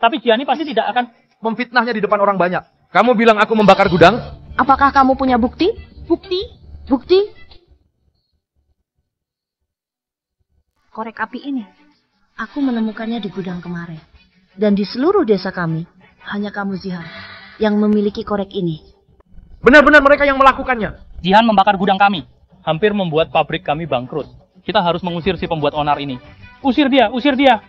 Speaker 5: Tapi Gianni pasti tidak akan
Speaker 8: memfitnahnya di depan orang banyak. Kamu bilang aku membakar gudang?
Speaker 2: Apakah kamu punya bukti? Bukti? Korek api ini, aku menemukannya di gudang kemarin. Dan di seluruh desa kami, hanya kamu Zihan yang memiliki korek ini.
Speaker 8: Benar-benar mereka yang melakukannya.
Speaker 5: Jihan membakar gudang kami. Hampir membuat pabrik kami bangkrut. Kita harus mengusir si pembuat onar ini. Usir dia!
Speaker 8: Usir dia!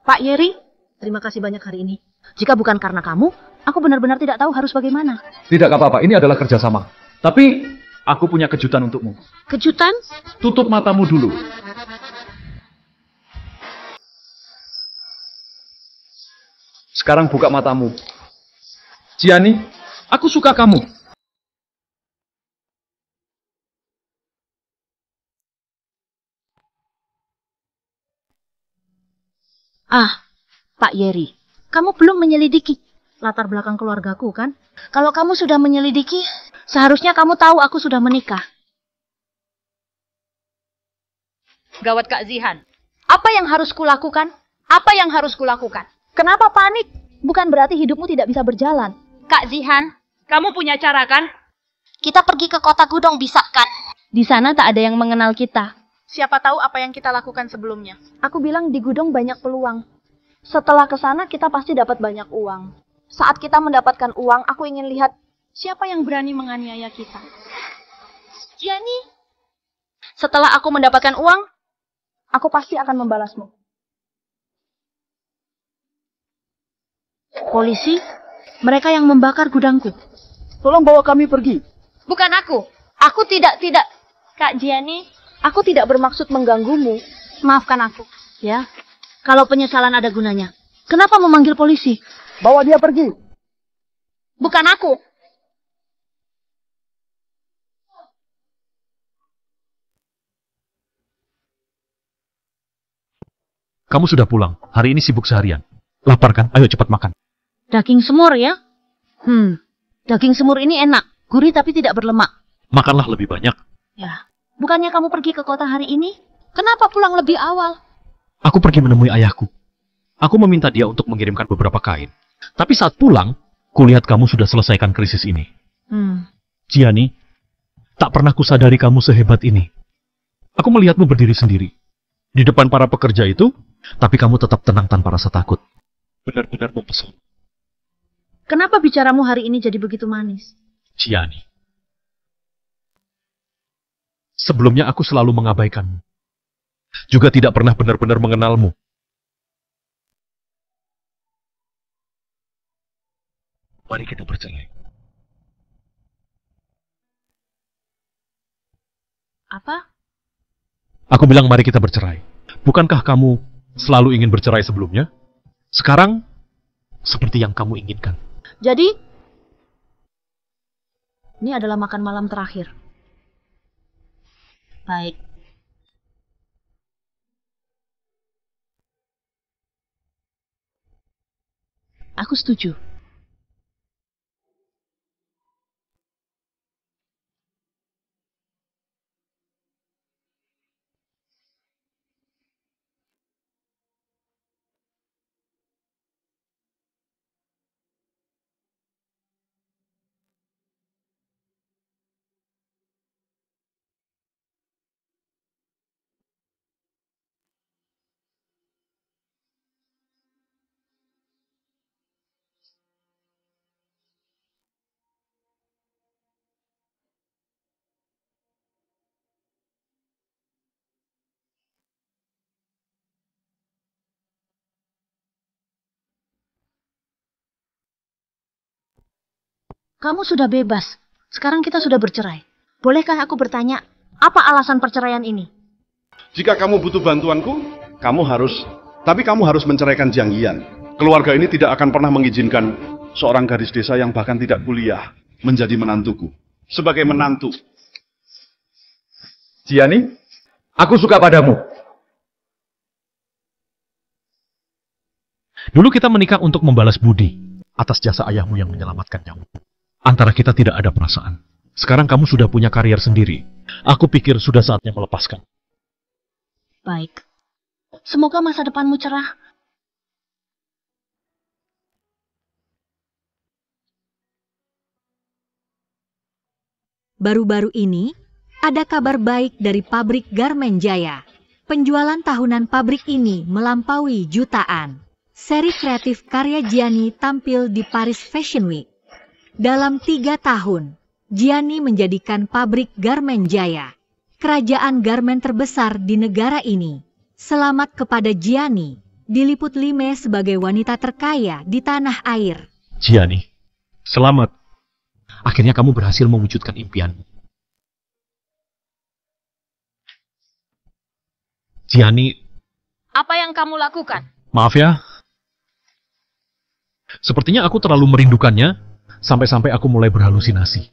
Speaker 2: Pak Yeri, terima kasih banyak hari ini. Jika bukan karena kamu, aku benar-benar tidak tahu harus bagaimana.
Speaker 8: Tidak apa-apa, ini adalah kerjasama. Tapi aku punya kejutan untukmu.
Speaker 2: Kejutan?
Speaker 8: Tutup matamu dulu. Sekarang buka matamu. Gianni, aku suka kamu.
Speaker 2: Pak Yeri, kamu belum menyelidiki latar belakang keluargaku kan? Kalau kamu sudah menyelidiki, seharusnya kamu tahu aku sudah menikah.
Speaker 1: gawat Kak Zihan. Apa yang harus kulakukan? Kenapa panik?
Speaker 2: Bukan berarti hidupmu tidak bisa berjalan.
Speaker 1: Kak Zihan, kamu punya cara kan?
Speaker 12: Kita pergi ke kota Gudong bisa kan?
Speaker 2: Di sana tak ada yang mengenal kita.
Speaker 6: Siapa tahu apa yang kita lakukan sebelumnya.
Speaker 2: Aku bilang di Gudong banyak peluang. Setelah ke sana kita pasti dapat banyak uang. Saat kita mendapatkan uang, aku ingin lihat siapa yang berani menganiaya kita.
Speaker 1: Gianni.
Speaker 2: Setelah aku mendapatkan uang, aku pasti akan membalasmu. Polisi, mereka yang membakar gudangku.
Speaker 7: Tolong bawa kami pergi.
Speaker 1: Bukan aku. Aku tidak.
Speaker 2: Kak Gianni, aku tidak bermaksud mengganggumu. Maafkan aku. Ya, kalau penyesalan ada gunanya. Kenapa memanggil polisi?
Speaker 7: Bawa dia pergi.
Speaker 1: Bukan aku.
Speaker 3: Kamu sudah pulang. Hari ini sibuk seharian. Lapar kan? Ayo cepat makan.
Speaker 2: Daging semur ya? Daging semur ini enak. Gurih tapi tidak berlemak.
Speaker 3: Makanlah lebih banyak.
Speaker 2: Ya, bukannya kamu pergi ke kota hari ini? Kenapa pulang lebih awal?
Speaker 3: Aku pergi menemui ayahku. Aku meminta dia untuk mengirimkan beberapa kain. Tapi saat pulang, kulihat kamu sudah selesaikan krisis ini. Gianni, tak pernah kusadari kamu sehebat ini. Aku melihatmu berdiri sendiri. Di depan para pekerja itu, tapi kamu tetap tenang tanpa rasa takut. Benar-benar mempesona.
Speaker 2: Kenapa bicaramu hari ini jadi begitu manis?
Speaker 3: Gianni, Sebelumnya aku selalu mengabaikanmu. Juga tidak pernah benar-benar mengenalmu. Mari kita bercerai.
Speaker 2: Apa?
Speaker 3: Aku bilang mari kita bercerai. Bukankah kamu selalu ingin bercerai sebelumnya? Sekarang, seperti yang kamu inginkan.
Speaker 2: Jadi, ini adalah makan malam terakhir. Baik. Aku setuju. Kamu sudah bebas. Sekarang kita sudah bercerai. Bolehkah aku bertanya, apa alasan perceraian ini?
Speaker 9: Jika kamu butuh bantuanku, tapi kamu harus menceraikan Jiang Yan. Keluarga ini tidak akan pernah mengizinkan seorang gadis desa yang bahkan tidak kuliah menjadi menantuku. Sebagai menantu.
Speaker 10: Jiani, aku suka padamu.
Speaker 3: Dulu kita menikah untuk membalas budi atas jasa ayahmu yang menyelamatkan nyawamu. Antara kita tidak ada perasaan. Sekarang kamu sudah punya karier sendiri. Aku pikir sudah saatnya melepaskan.
Speaker 2: Baik. Semoga masa depanmu cerah.
Speaker 14: Baru-baru ini, ada kabar baik dari pabrik Garmen Jaya. Penjualan tahunan pabrik ini melampaui jutaan. Seri kreatif karya Gianni tampil di Paris Fashion Week. Dalam 3 tahun, Gianni menjadikan pabrik Garmen Jaya kerajaan garmen terbesar di negara ini. Selamat kepada Gianni, diliput Lime sebagai wanita terkaya di tanah air.
Speaker 3: Gianni, selamat. Akhirnya kamu berhasil mewujudkan impianmu. Gianni,
Speaker 1: Apa yang kamu lakukan?
Speaker 3: maaf ya. Sepertinya aku terlalu merindukannya, sampai-sampai aku mulai berhalusinasi.